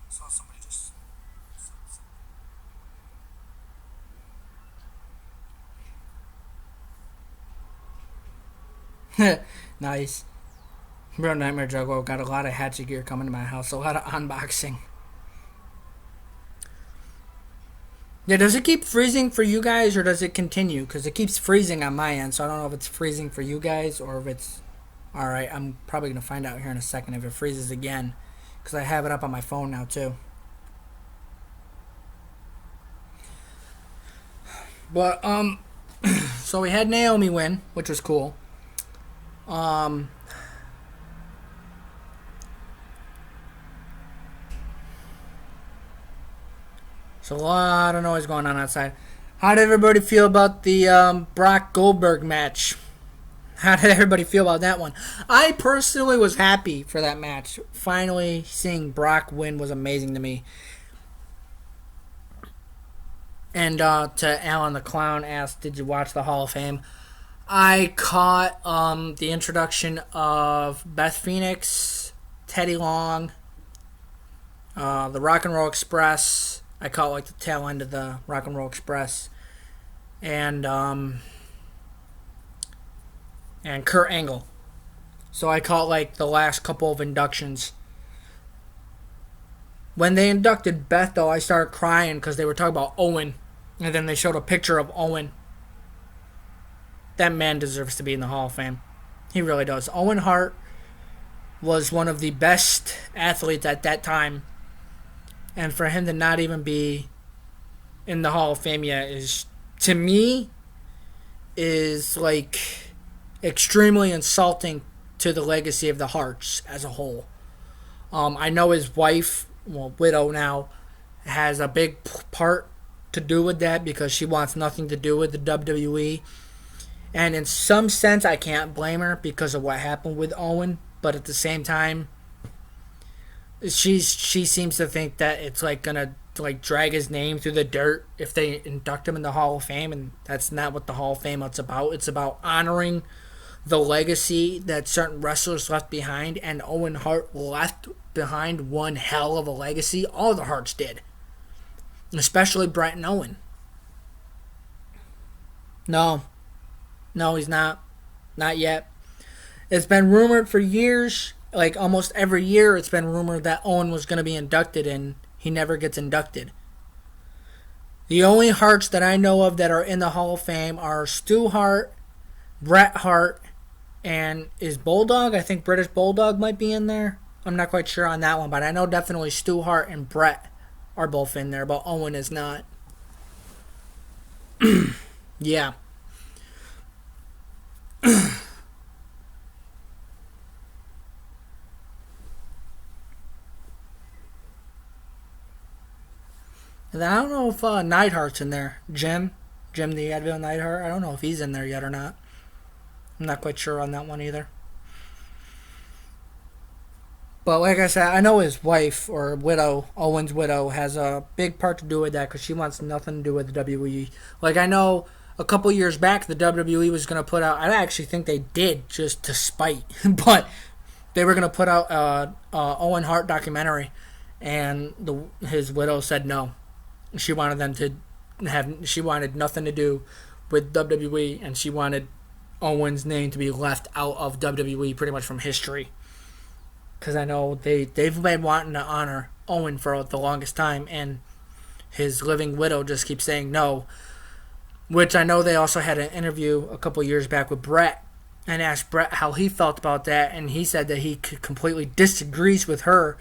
Saw somebody just said something. Nice. Bro, Nightmare Juggler got a lot of Hatchet gear coming to my house. A lot of unboxing. Yeah, does it keep freezing for you guys or does it continue? Because it keeps freezing on my end, so I don't know if it's freezing for you guys or if it's... Alright, I'm probably going to find out here in a second if it freezes again. Because I have it up on my phone now, too. But, so we had Naomi win, which was cool. So a lot of noise going on outside. How did everybody feel about the Brock Goldberg match? How did everybody feel about that one? I personally was happy for that match. Finally seeing Brock win was amazing to me. And to Alan the Clown asked, did you watch the Hall of Fame? I caught the introduction of Beth Phoenix, Teddy Long, the Rock and Roll Express. I caught like the tail end of the Rock and Roll Express, and Kurt Angle. So I caught like the last couple of inductions. When they inducted Beth, though, I started crying because they were talking about Owen, and then they showed a picture of Owen. That man deserves to be in the Hall of Fame. He really does. Owen Hart was one of the best athletes at that time. And for him to not even be in the Hall of Fame yet is, to me, is like extremely insulting to the legacy of the Harts as a whole. I know his wife, well, widow now, has a big part to do with that because she wants nothing to do with the WWE. And in some sense, I can't blame her because of what happened with Owen. But at the same time, she seems to think that it's like gonna like drag his name through the dirt if they induct him in the Hall of Fame, and that's not what the Hall of Fame is about. It's about honoring the legacy that certain wrestlers left behind, and Owen Hart left behind one hell of a legacy. All the Harts did, especially Bret and Owen. No, he's not. Not yet. It's been rumored for years, like almost every year it's been rumored that Owen was going to be inducted, and he never gets inducted. The only Harts that I know of that are in the Hall of Fame are Stu Hart, Bret Hart, and is Bulldog? I think British Bulldog might be in there. I'm not quite sure on that one, but I know definitely Stu Hart and Bret are both in there, but Owen is not. Yeah. And I don't know if Neidhart's in there. Jim the Advil Neidhart. I don't know if he's in there yet or not. I'm not quite sure on that one either. But like I said, I know his wife or widow, Owen's widow, has a big part to do with that because she wants nothing to do with the WWE. Like I know a couple years back, the WWE was going to put out. I actually think they did just to spite, but they were going to put out a Owen Hart documentary, and his widow said no. She wanted them to have. She wanted nothing to do with WWE, and she wanted Owen's name to be left out of WWE pretty much from history. Because I know they've been wanting to honor Owen for the longest time, and his living widow just keeps saying no. Which I know they also had an interview a couple years back with Brett and asked Brett how he felt about that, and he said that he completely disagrees with her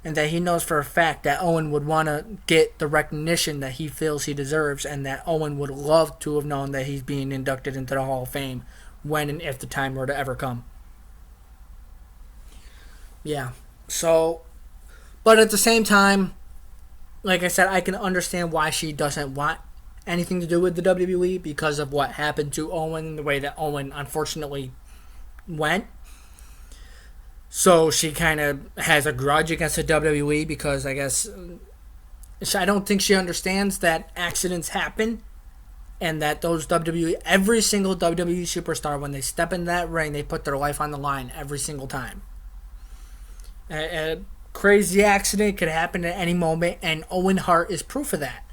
and that he knows for a fact that Owen would want to get the recognition that he feels he deserves, and that Owen would love to have known that he's being inducted into the Hall of Fame when and if the time were to ever come. Yeah. So, but at the same time, like I said, I can understand why she doesn't want anything to do with the WWE because of what happened to Owen, the way that Owen unfortunately went. So she kind of has a grudge against the WWE because I guess I don't think she understands that accidents happen and that those every single WWE superstar, when they step in that ring, they put their life on the line every single time. A crazy accident could happen at any moment, and Owen Hart is proof of that.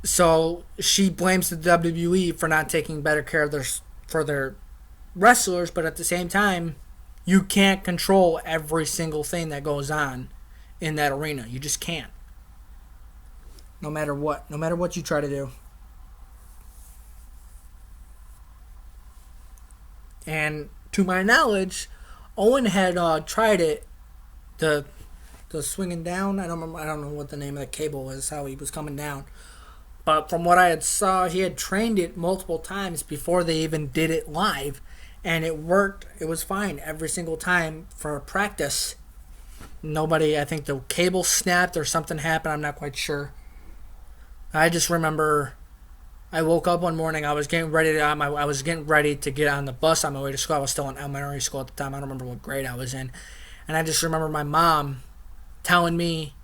So she blames the WWE for not taking better care of their wrestlers, but at the same time, you can't control every single thing that goes on in that arena. You just can't. No matter what you try to do. And to my knowledge, Owen had tried it, the swinging down. I don't know what the name of the cable was, how he was coming down. But from what I had saw, he had trained it multiple times before they even did it live, and it worked. It was fine every single time for practice. I think the cable snapped or something happened. I'm not quite sure. I just remember I woke up one morning. I was getting ready to get on the bus on my way to school. I was still in elementary school at the time. I don't remember what grade I was in. And I just remember my mom telling me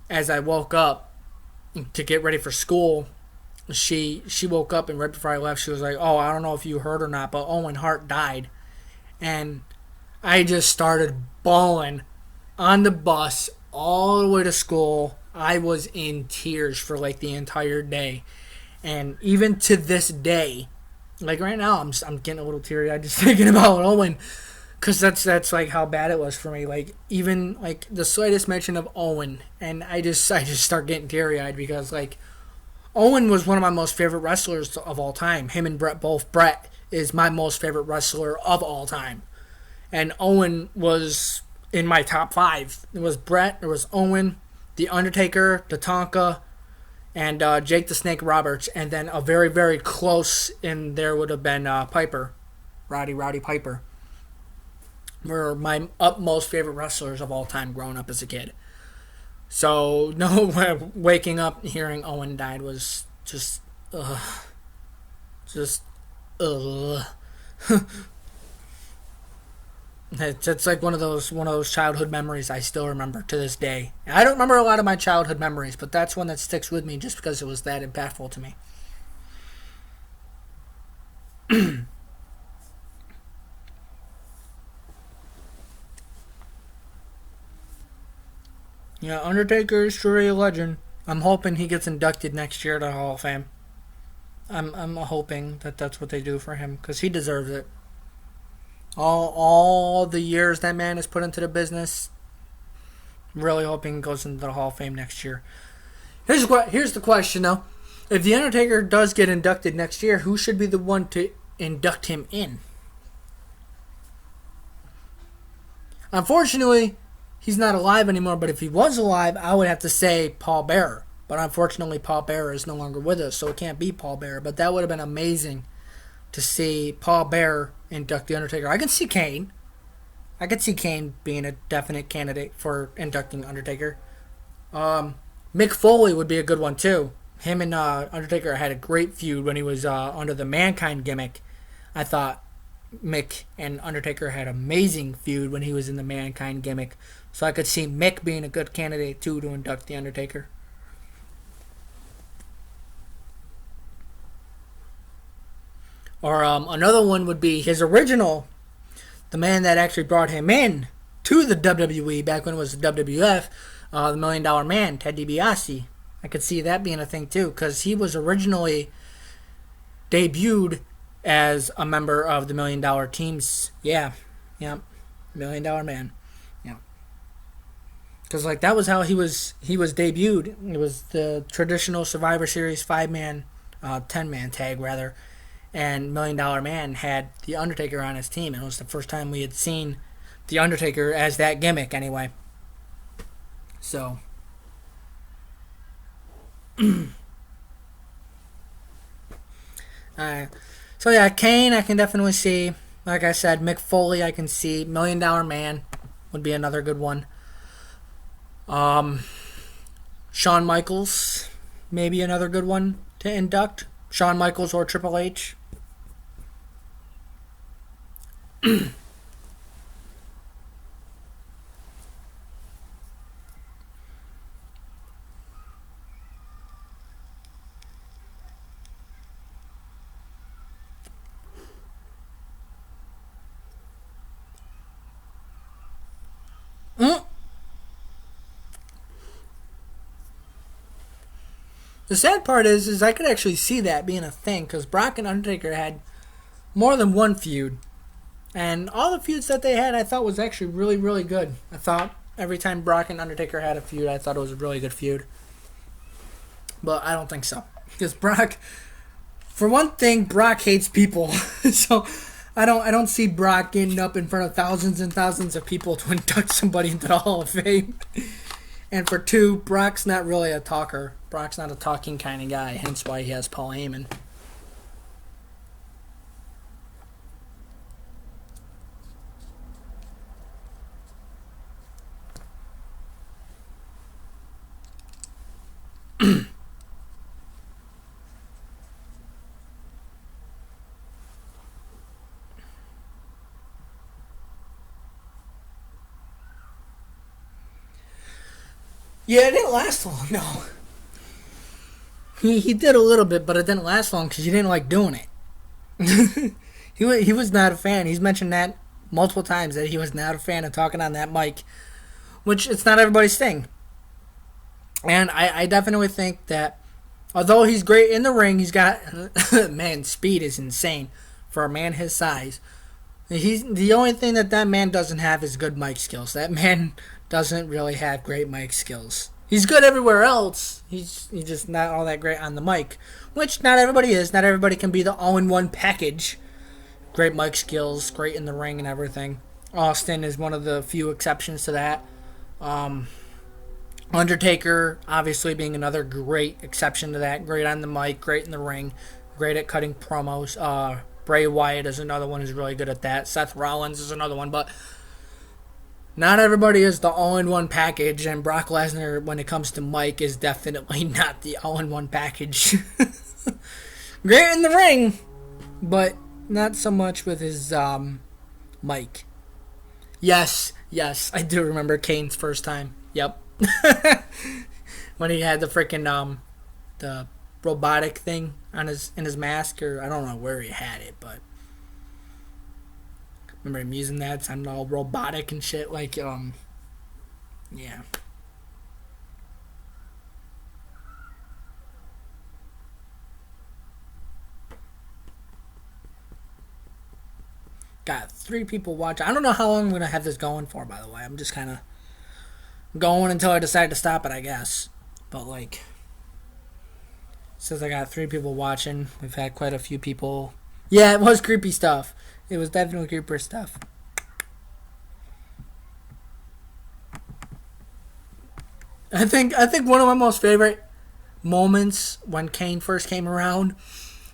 as I woke up to get ready for school, she woke up and right before I left, she was like, "Oh, I don't know if you heard or not, but Owen Hart died." And I just started bawling on the bus all the way to school. I was in tears for like the entire day. And even to this day, like right now, I'm getting a little teary-eyed just thinking about Owen, because that's like how bad it was for me. Like even like the slightest mention of Owen, and I just start getting teary-eyed because like Owen was one of my most favorite wrestlers of all time. Him and Brett both. Brett is my most favorite wrestler of all time, and Owen was in my top 5. It was Brett, there was Owen, The Undertaker, Tatanka, and Jake the Snake Roberts, and then a very, very close in there would have been Piper, Roddy Piper, were my utmost favorite wrestlers of all time growing up as a kid. So, no, waking up hearing Owen died was just, It's like one of those childhood memories I still remember to this day. I don't remember a lot of my childhood memories, but that's one that sticks with me just because it was that impactful to me. Yeah, Undertaker is truly a legend. I'm hoping he gets inducted next year to the Hall of Fame. I'm hoping that that's what they do for him because he deserves it. All the years that man has put into the business, really hoping he goes into the Hall of Fame next year. Here's the question though: if the Undertaker does get inducted next year, who should be the one to induct him in? Unfortunately, he's not alive anymore. But if he was alive, I would have to say Paul Bearer. But unfortunately, Paul Bearer is no longer with us, so it can't be Paul Bearer. But that would have been amazing to see Paul Bearer induct the Undertaker. I can see Kane. I could see Kane being a definite candidate for inducting Undertaker. Mick Foley would be a good one too. Him and Undertaker had a great feud when he was under the Mankind gimmick. I thought Mick and Undertaker had amazing feud when he was in the Mankind gimmick. So I could see Mick being a good candidate too to induct the Undertaker. Or another one would be his original, the man that actually brought him in to the WWE back when it was the WWF, the Million Dollar Man, Ted DiBiase. I could see that being a thing too, because he was originally debuted as a member of the Million Dollar Teams. Yeah, Million Dollar Man. Yeah, because like that was how he was debuted. It was the traditional Survivor Series 5-man, 10-man tag rather, and Million Dollar Man had the Undertaker on his team, and it was the first time we had seen the Undertaker as that gimmick anyway. So so yeah, Kane I can definitely see. Like I said, Mick Foley I can see. Million Dollar Man would be another good one. Shawn Michaels, maybe another good one to induct. Shawn Michaels or Triple H. The sad part is I could actually see that being a thing, because Brock and Undertaker had more than one feud. And all the feuds that they had I thought was actually really, really good. I thought every time Brock and Undertaker had a feud, I thought it was a really good feud. But I don't think so. Because Brock, for one thing, Brock hates people. So I don't see Brock getting up in front of thousands and thousands of people to induct somebody into the Hall of Fame. And for two, Brock's not really a talker. Brock's not a talking kind of guy, hence why he has Paul Heyman. Yeah, it didn't last long, no. He did a little bit, but it didn't last long because he didn't like doing it. He was not a fan. He's mentioned that multiple times, that he was not a fan of talking on that mic, which it's not everybody's thing. And I definitely think that although he's great in the ring, he's got man, speed is insane for a man his size. He's the only thing that man doesn't have is good mic skills. That man doesn't really have great mic skills. He's good everywhere else. He's just not all that great on the mic, which not everybody is. Not everybody can be the all-in-one package. Great mic skills, great in the ring and everything. Austin is one of the few exceptions to that. Undertaker, obviously, being another great exception to that. Great on the mic, great in the ring, great at cutting promos. Bray Wyatt is another one who's really good at that. Seth Rollins is another one, but not everybody is the all-in-one package, and Brock Lesnar, when it comes to mic, is definitely not the all-in-one package. Great in the ring, but not so much with his mic. Yes, I do remember Kane's first time. Yep. When he had the freaking the robotic thing on his mask, or I don't know where he had it, but remember him using that. It sounded all robotic and shit. Like, yeah. Got 3 people watching. I don't know how long I'm going to have this going for, by the way. I'm just kind of going until I decide to stop it, I guess. But, like, since I got 3 people watching, we've had quite a few people. Yeah, it was creepy stuff. It was definitely creeper stuff. I think one of my most favorite moments when Kane first came around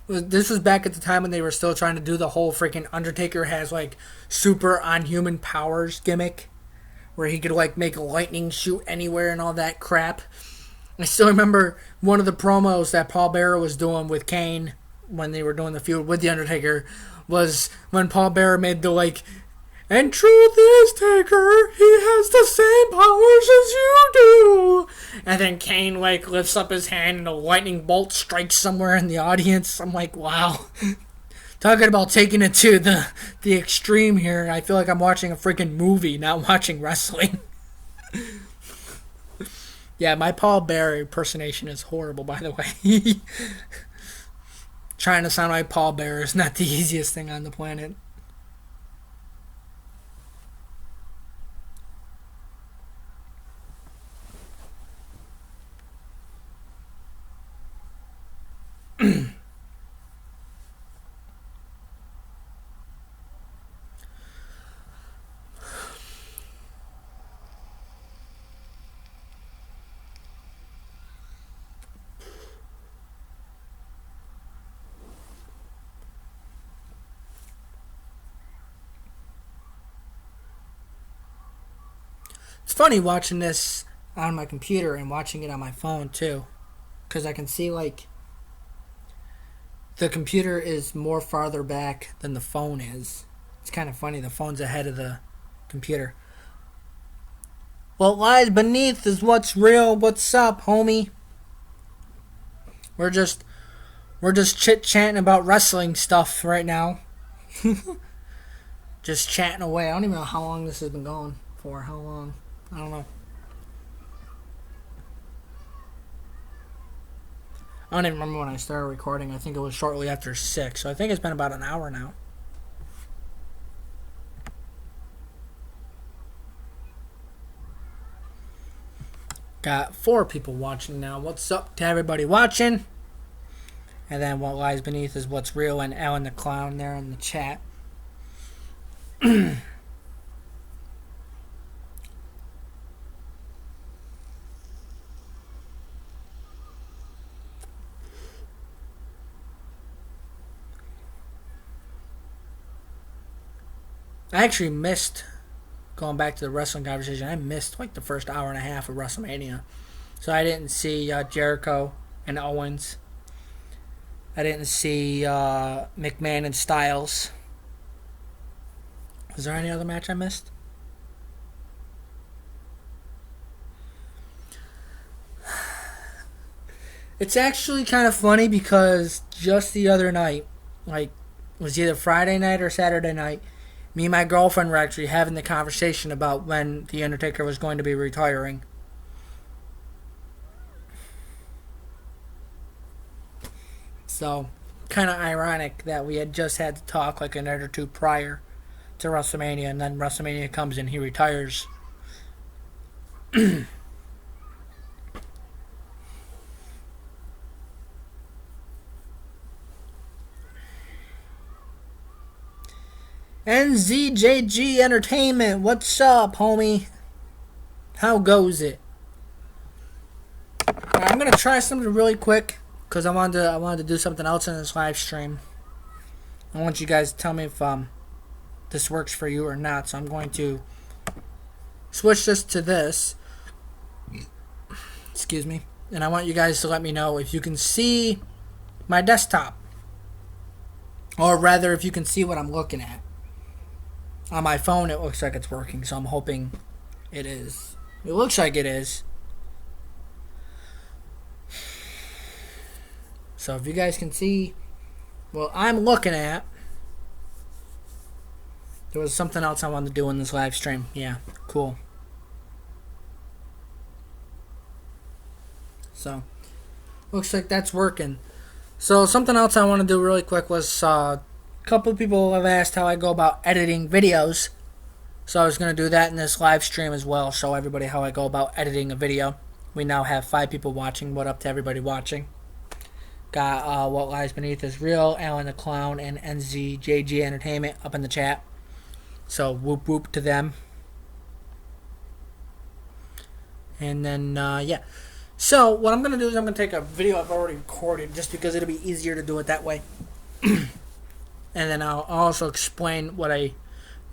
this was back at the time when they were still trying to do the whole freaking Undertaker has like super unhuman powers gimmick, where he could like make lightning shoot anywhere and all that crap. I still remember one of the promos that Paul Bearer was doing with Kane when they were doing the feud with the Undertaker was when Paul Bearer made the like, and truth is, Taker, he has the same powers as you do. And then Kane like lifts up his hand and a lightning bolt strikes somewhere in the audience. I'm like, wow. Talking about taking it to the extreme here. I feel like I'm watching a freaking movie, not watching wrestling. Yeah, my Paul Bearer impersonation is horrible, by the way. Trying to sound like Paul Bearer is not the easiest thing on the planet. It's funny watching this on my computer and watching it on my phone too, because I can see like the computer is more farther back than the phone is. It's kind of funny. The phone's ahead of the computer. What lies beneath is what's real. What's up, homie? We're just chit-chatting about wrestling stuff right now. Just chatting away. I don't even know how long this has been going for. How long? I don't know. I don't even remember when I started recording. I think it was shortly after 6. So I think it's been about an hour now. Got 4 people watching now. What's up to everybody watching? And then what lies beneath is what's real, and Alan the Clown there in the chat. I actually missed, going back to the wrestling conversation, I missed like the first hour and a half of WrestleMania. So I didn't see Jericho and Owens. I didn't see McMahon and Styles. Was there any other match I missed? It's actually kind of funny because just the other night, like, it was either Friday night or Saturday night, me and my girlfriend were actually having the conversation about when The Undertaker was going to be retiring. So, kind of ironic that we had just had to talk like a night or two prior to WrestleMania, and then WrestleMania comes and he retires. NZJG Entertainment, what's up, homie? How goes it? I'm gonna try something really quick because I wanted to do something else in this live stream. I want you guys to tell me if this works for you or not. So I'm going to switch this to this. Excuse me. And I want you guys to let me know if you can see my desktop, or rather, if you can see what I'm looking at. On my phone, it looks like it's working, so I'm hoping it is. It looks like it is. So if you guys can see what I'm looking at. There was something else I wanted to do in this live stream. Yeah, cool. So, looks like that's working. So something else I want to do really quick was couple of people have asked how I go about editing videos. So I was going to do that in this live stream as well. Show everybody how I go about editing a video. We now have 5 people watching. What up to everybody watching? Got What Lies Beneath is Real, Alan the Clown, and NZJG Entertainment up in the chat. So whoop whoop to them. And then, yeah. So what I'm going to do is I'm going to take a video I've already recorded just because it'll be easier to do it that way. And then I'll also explain what I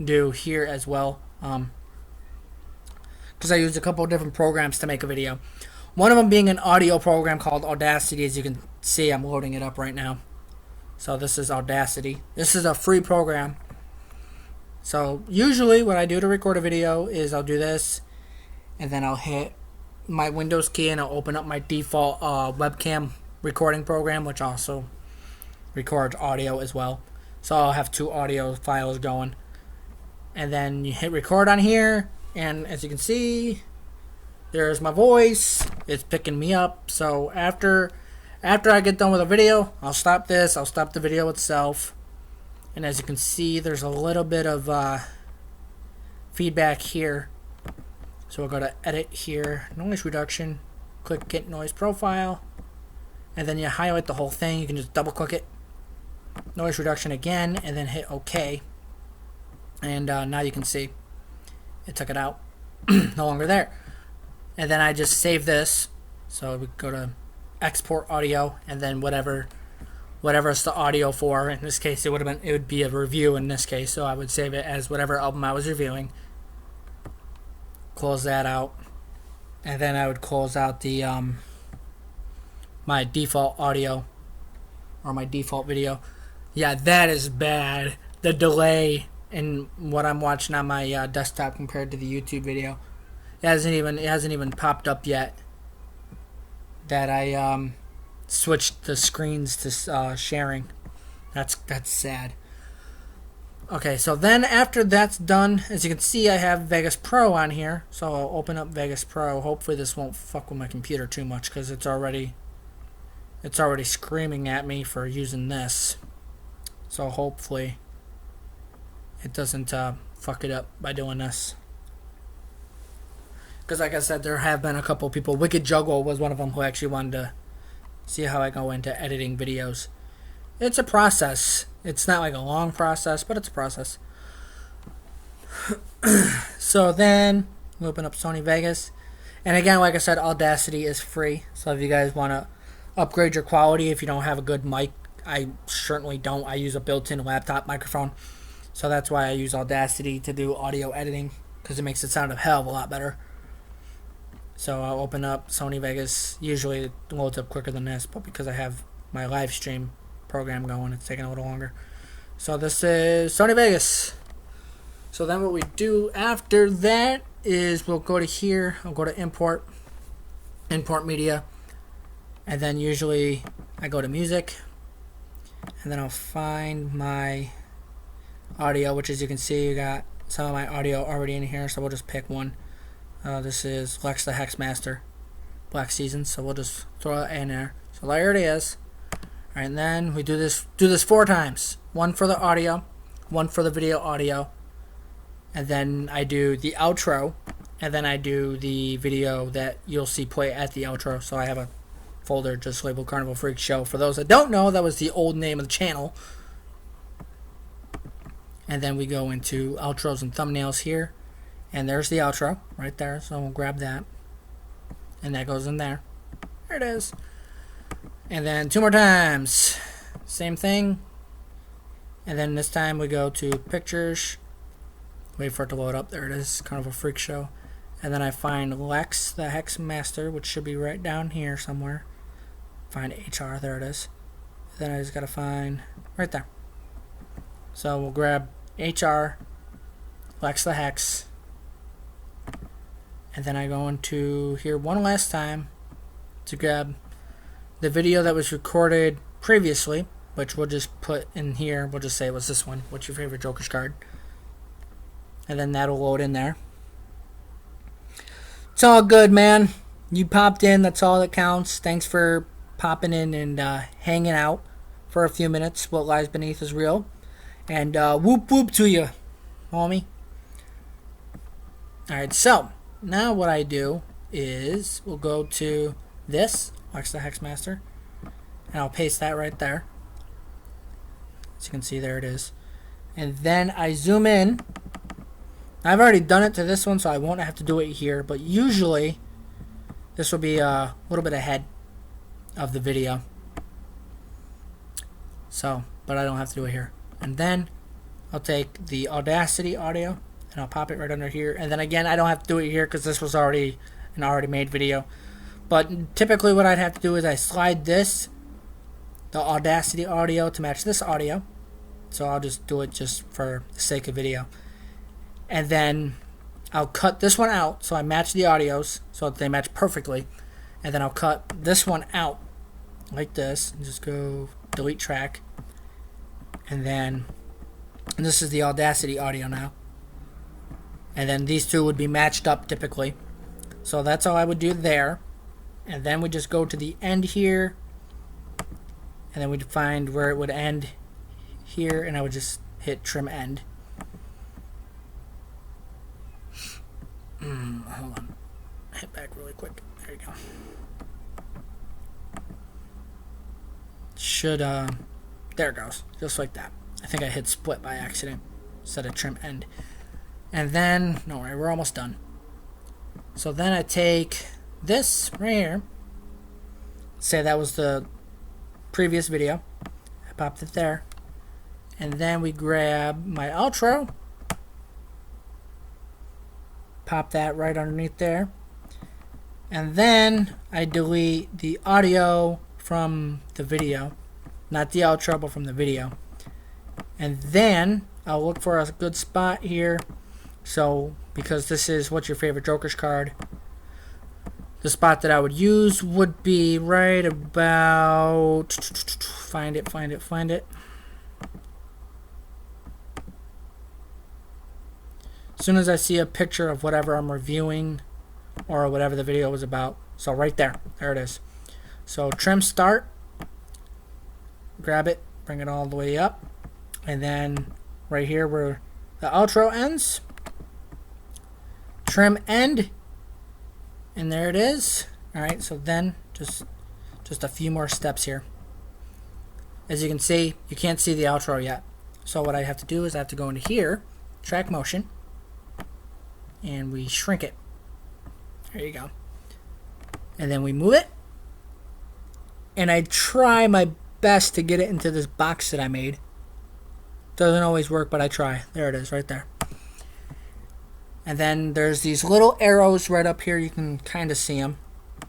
do here as well. Because I use a couple of different programs to make a video. One of them being an audio program called Audacity. As you can see, I'm loading it up right now. So this is Audacity. This is a free program. So usually what I do to record a video is I'll do this, and then I'll hit my Windows key and I'll open up my default webcam recording program, which also records audio as well. So I'll have 2 audio files going. And then you hit record on here, and as you can see, there's my voice. It's picking me up. So after I get done with a video, I'll stop this. I'll stop the video itself. And as you can see, there's a little bit of feedback here. So we'll go to edit here, noise reduction, click get noise profile, and then you highlight the whole thing. You can just double click it, noise reduction again, and then hit OK. And now you can see it took it out. No longer there. And then I just save this. So we go to export audio, and then whatever it's the audio for. In this case, it would be a review in this case. So I would save it as whatever album I was reviewing. Close that out, and then I would close out the my default audio or my default video. Yeah, that is bad. The delay in what I'm watching on my desktop compared to the YouTube video. It hasn't even popped up yet that I switched the screens to sharing. That's sad. Okay, so then after that's done, as you can see, I have Vegas Pro on here. So I'll open up Vegas Pro. Hopefully this won't fuck with my computer too much, because it's already screaming at me for using this. So hopefully it doesn't fuck it up by doing this. Because like I said, there have been a couple people. Wicked Juggle was one of them who actually wanted to see how I go into editing videos. It's a process. It's not like a long process, but it's a process. So then we open up Sony Vegas. And again, like I said, Audacity is free. So if you guys want to upgrade your quality, if you don't have a good mic, I certainly don't. I use a built-in laptop microphone. So that's why I use Audacity to do audio editing, because it makes it sound a hell of a lot better. So I'll open up Sony Vegas. Usually it loads up quicker than this, but because I have my live stream program going, it's taking a little longer. So this is Sony Vegas. So then what we do after that is we'll go to here. I'll go to import media, and then usually I go to music, and then I'll find my audio, which as you can see, you got some of my audio already in here. So we'll just pick one. This is Lex the Hex Master, Black Season. So we'll just throw it in there. So there it is. Alright, and then we do this 4 times. One for the audio, one for the video audio, and then I do the outro, and then I do the video that you'll see play at the outro. So I have a folder just labeled Carnival Freak Show. For those that don't know, that was the old name of the channel. And then we go into outros and thumbnails here, and there's the outro right there. So we'll grab that, and that goes in there. There it is. And then 2 more times, same thing. And then this time we go to pictures, wait for it to load up. There it is, Carnival Freak Show. And then I find Lex the Hex Master, which should be right down here somewhere. Find HR, there it is. Then I just gotta find right there. So we'll grab HR, Lex the Hex, and then I go into here one last time to grab the video that was recorded previously, which we'll just put in here. We'll just say it was this one. What's your favorite Joker's card? And then that'll load in there. It's all good, man. You popped in. That's all that counts. Thanks for popping in and hanging out for a few minutes. What lies beneath is real. And whoop whoop to you, homie. Alright, so now what I do is we'll go to this, Lex the Hex Master, and I'll paste that right there. As you can see, there it is. And then I zoom in. I've already done it to this one, so I won't have to do it here, but usually this will be a little bit ahead of the video. So, but I don't have to do it here. And then I'll take the Audacity audio and I'll pop it right under here. And then again, I don't have to do it here because this was already an already made video. But typically what I'd have to do is I slide this the Audacity audio to match this audio. So I'll just do it just for the sake of video. And then I'll cut this one out so I match the audios so that they match perfectly. And then I'll cut this one out like this and just go delete track. And then this is the Audacity audio now. And then these two would be matched up typically. So that's all I would do there. And then we just go to the end here. And then we'd find where it would end here. And I would just hit trim end. Hold on. Hit back really quick. There you go. Should, there it goes. Just like that. I think I hit split by accident instead of trim end. And then, no worry, we're almost done. So then I take this right here. Say that was the previous video. I popped it there. And then we grab my outro. Pop that right underneath there. And then I delete the audio from the video. Not the outro, but from the video. And then I'll look for a good spot here. So, because this is What's Your Favorite Joker's card, the spot that I would use would be right about... Find it. As soon as I see a picture of whatever I'm reviewing or whatever the video was about. So right there. There it is. So trim start. Grab it. Bring it all the way up. And then right here where the outro ends. Trim end. And there it is. Alright, so then just a few more steps here. As you can see, you can't see the outro yet. So what I have to do is I have to go into here, track motion, and we shrink it. There you go. And then we move it. And I try my best to get it into this box that I made. Doesn't always work, but I try. There it is, right there. And then there's these little arrows right up here. You can kind of see them.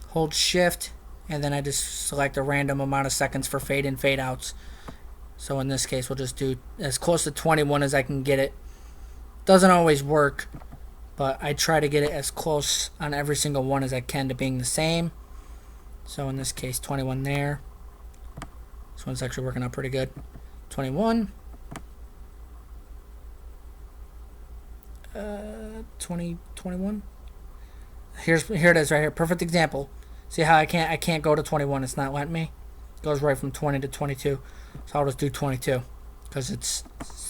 Hold shift, and then I just select a random amount of seconds for fade in, fade outs. So in this case, we'll just do as close to 21 as I can get it. Doesn't always work, but I try to get it as close on every single one as I can to being the same. So in this case, 21 there. This one's actually working out pretty good. 21. 21. Here it is right here. Perfect example. See how I can't go to 21. It's not letting me. It goes right from 20 to 22. So I'll just do 22 because it's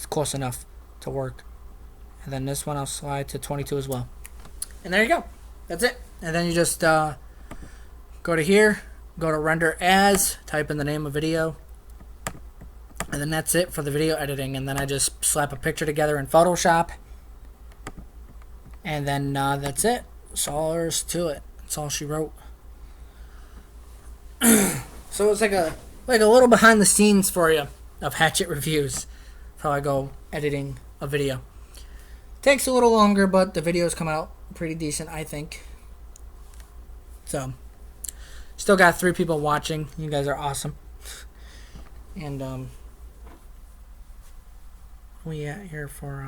close enough to work. And then this one I'll slide to 22 as well. And there you go. That's it. And then you just go to here, go to render as, type in the name of video. And then that's it for the video editing. And then I just slap a picture together in Photoshop. And then that's it. That's all there is to it. That's all she wrote. So it's like a little behind the scenes for you of Hatchet reviews. How I go editing a video. Takes a little longer, but the videos come out pretty decent, I think. So, still got 3 people watching. You guys are awesome. And we at here for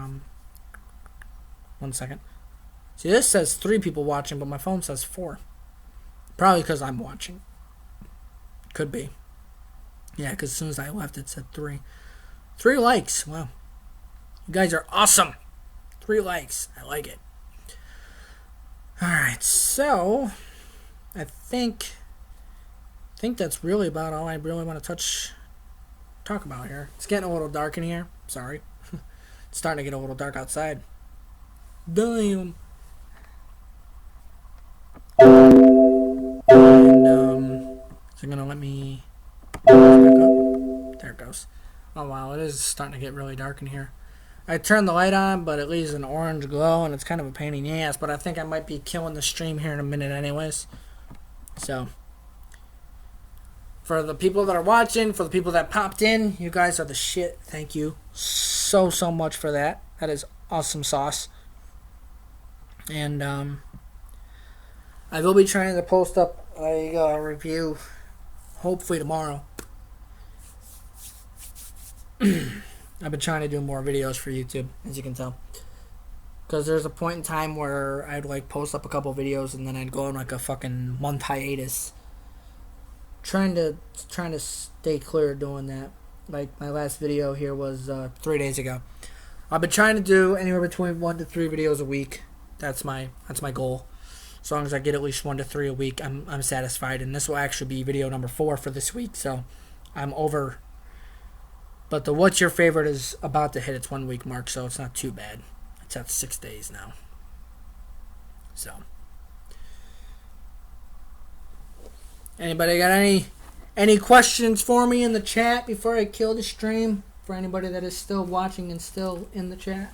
1 second. See, this says 3 people watching, but my phone says 4. Probably because I'm watching. Could be. Yeah, because as soon as I left, it said 3. 3 likes. Wow. You guys are awesome. 3 likes. I like it. Alright, so I think that's really about all I really want to talk about here. It's getting a little dark in here. Sorry. It's starting to get a little dark outside. Damn. And is it gonna let me back up? There it goes. Oh wow, it is starting to get really dark in here. I turned the light on, but it leaves an orange glow, and it's kind of a pain in the ass, but I think I might be killing the stream here in a minute anyways. So, for the people that are watching, for the people that popped in, you guys are the shit. Thank you so much for that. That is awesome sauce. And, I will be trying to post up a review, hopefully tomorrow. I've been trying to do more videos for YouTube, as you can tell. Because there's a point in time where I'd like post up a couple videos and then I'd go on like a fucking month hiatus. Trying to stay clear of doing that. Like my last video here was 3 days ago. I've been trying to do anywhere between 1 to 3 videos a week. That's my goal. As long as I get at least 1 to 3 a week, I'm satisfied. And this will actually be video number 4 for this week, so I'm over. But the what's your favorite is about to hit its 1 week mark, so it's not too bad. It's at 6 days now. So, anybody got any questions for me in the chat before I kill the stream? For anybody that is still watching and still in the chat.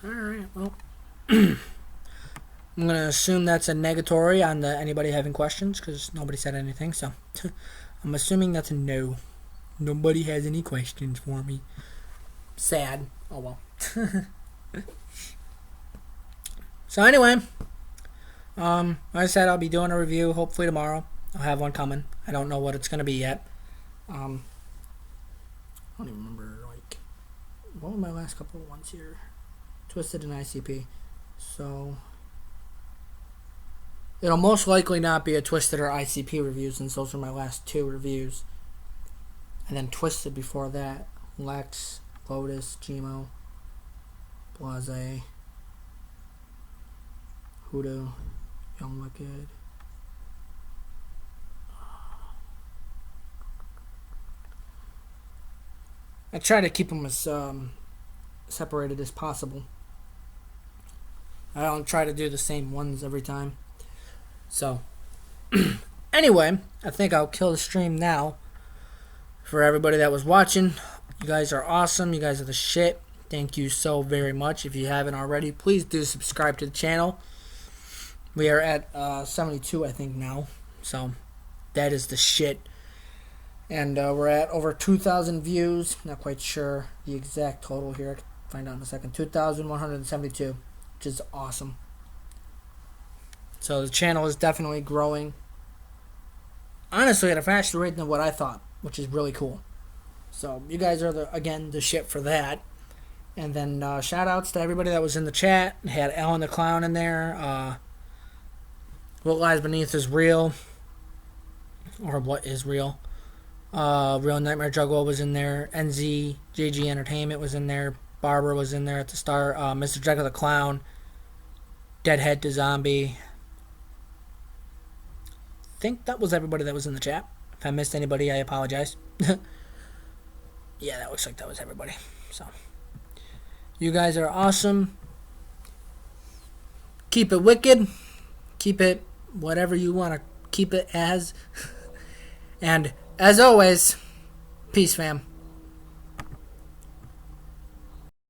Alright, well, I'm going to assume that's a negatory on anybody having questions, because nobody said anything, so I'm assuming that's a no. Nobody has any questions for me. Sad. Oh, well. So, anyway, like I said, I'll be doing a review hopefully tomorrow. I'll have one coming. I don't know what it's going to be yet. I don't even remember, like, what were my last couple of ones here? Twisted and ICP. So it'll most likely not be a Twisted or ICP review, since those are my last 2 reviews. And then Twisted before that. Lex, Lotus, Gmo, Blase, Hoodoo, Young Wicked. I try to keep them as separated as possible. I don't try to do the same ones every time. So, anyway, I think I'll kill the stream now. For everybody that was watching, you guys are awesome. You guys are the shit. Thank you so very much. If you haven't already, please do subscribe to the channel. We are at 72, I think, now. So, that is the shit. And we're at over 2,000 views. Not quite sure the exact total here. I'll find out in a second. 2,172, which is awesome. So the channel is definitely growing. Honestly, at a faster rate than what I thought, which is really cool. So you guys are, again, the shit for that. And then shout outs to everybody that was in the chat. Had Alan the Clown in there. What Lies Beneath is Real. Or What is Real. Real Nightmare Juggle was in there. NZ, JG Entertainment was in there. Barbara was in there at the start. Mr. Jekyll the Clown. Deadhead to Zombie. I think that was everybody that was in the chat. If I missed anybody, I apologize. Yeah, that looks like that was everybody. So, you guys are awesome. Keep it wicked. Keep it whatever you want to keep it as. And as always, peace, fam.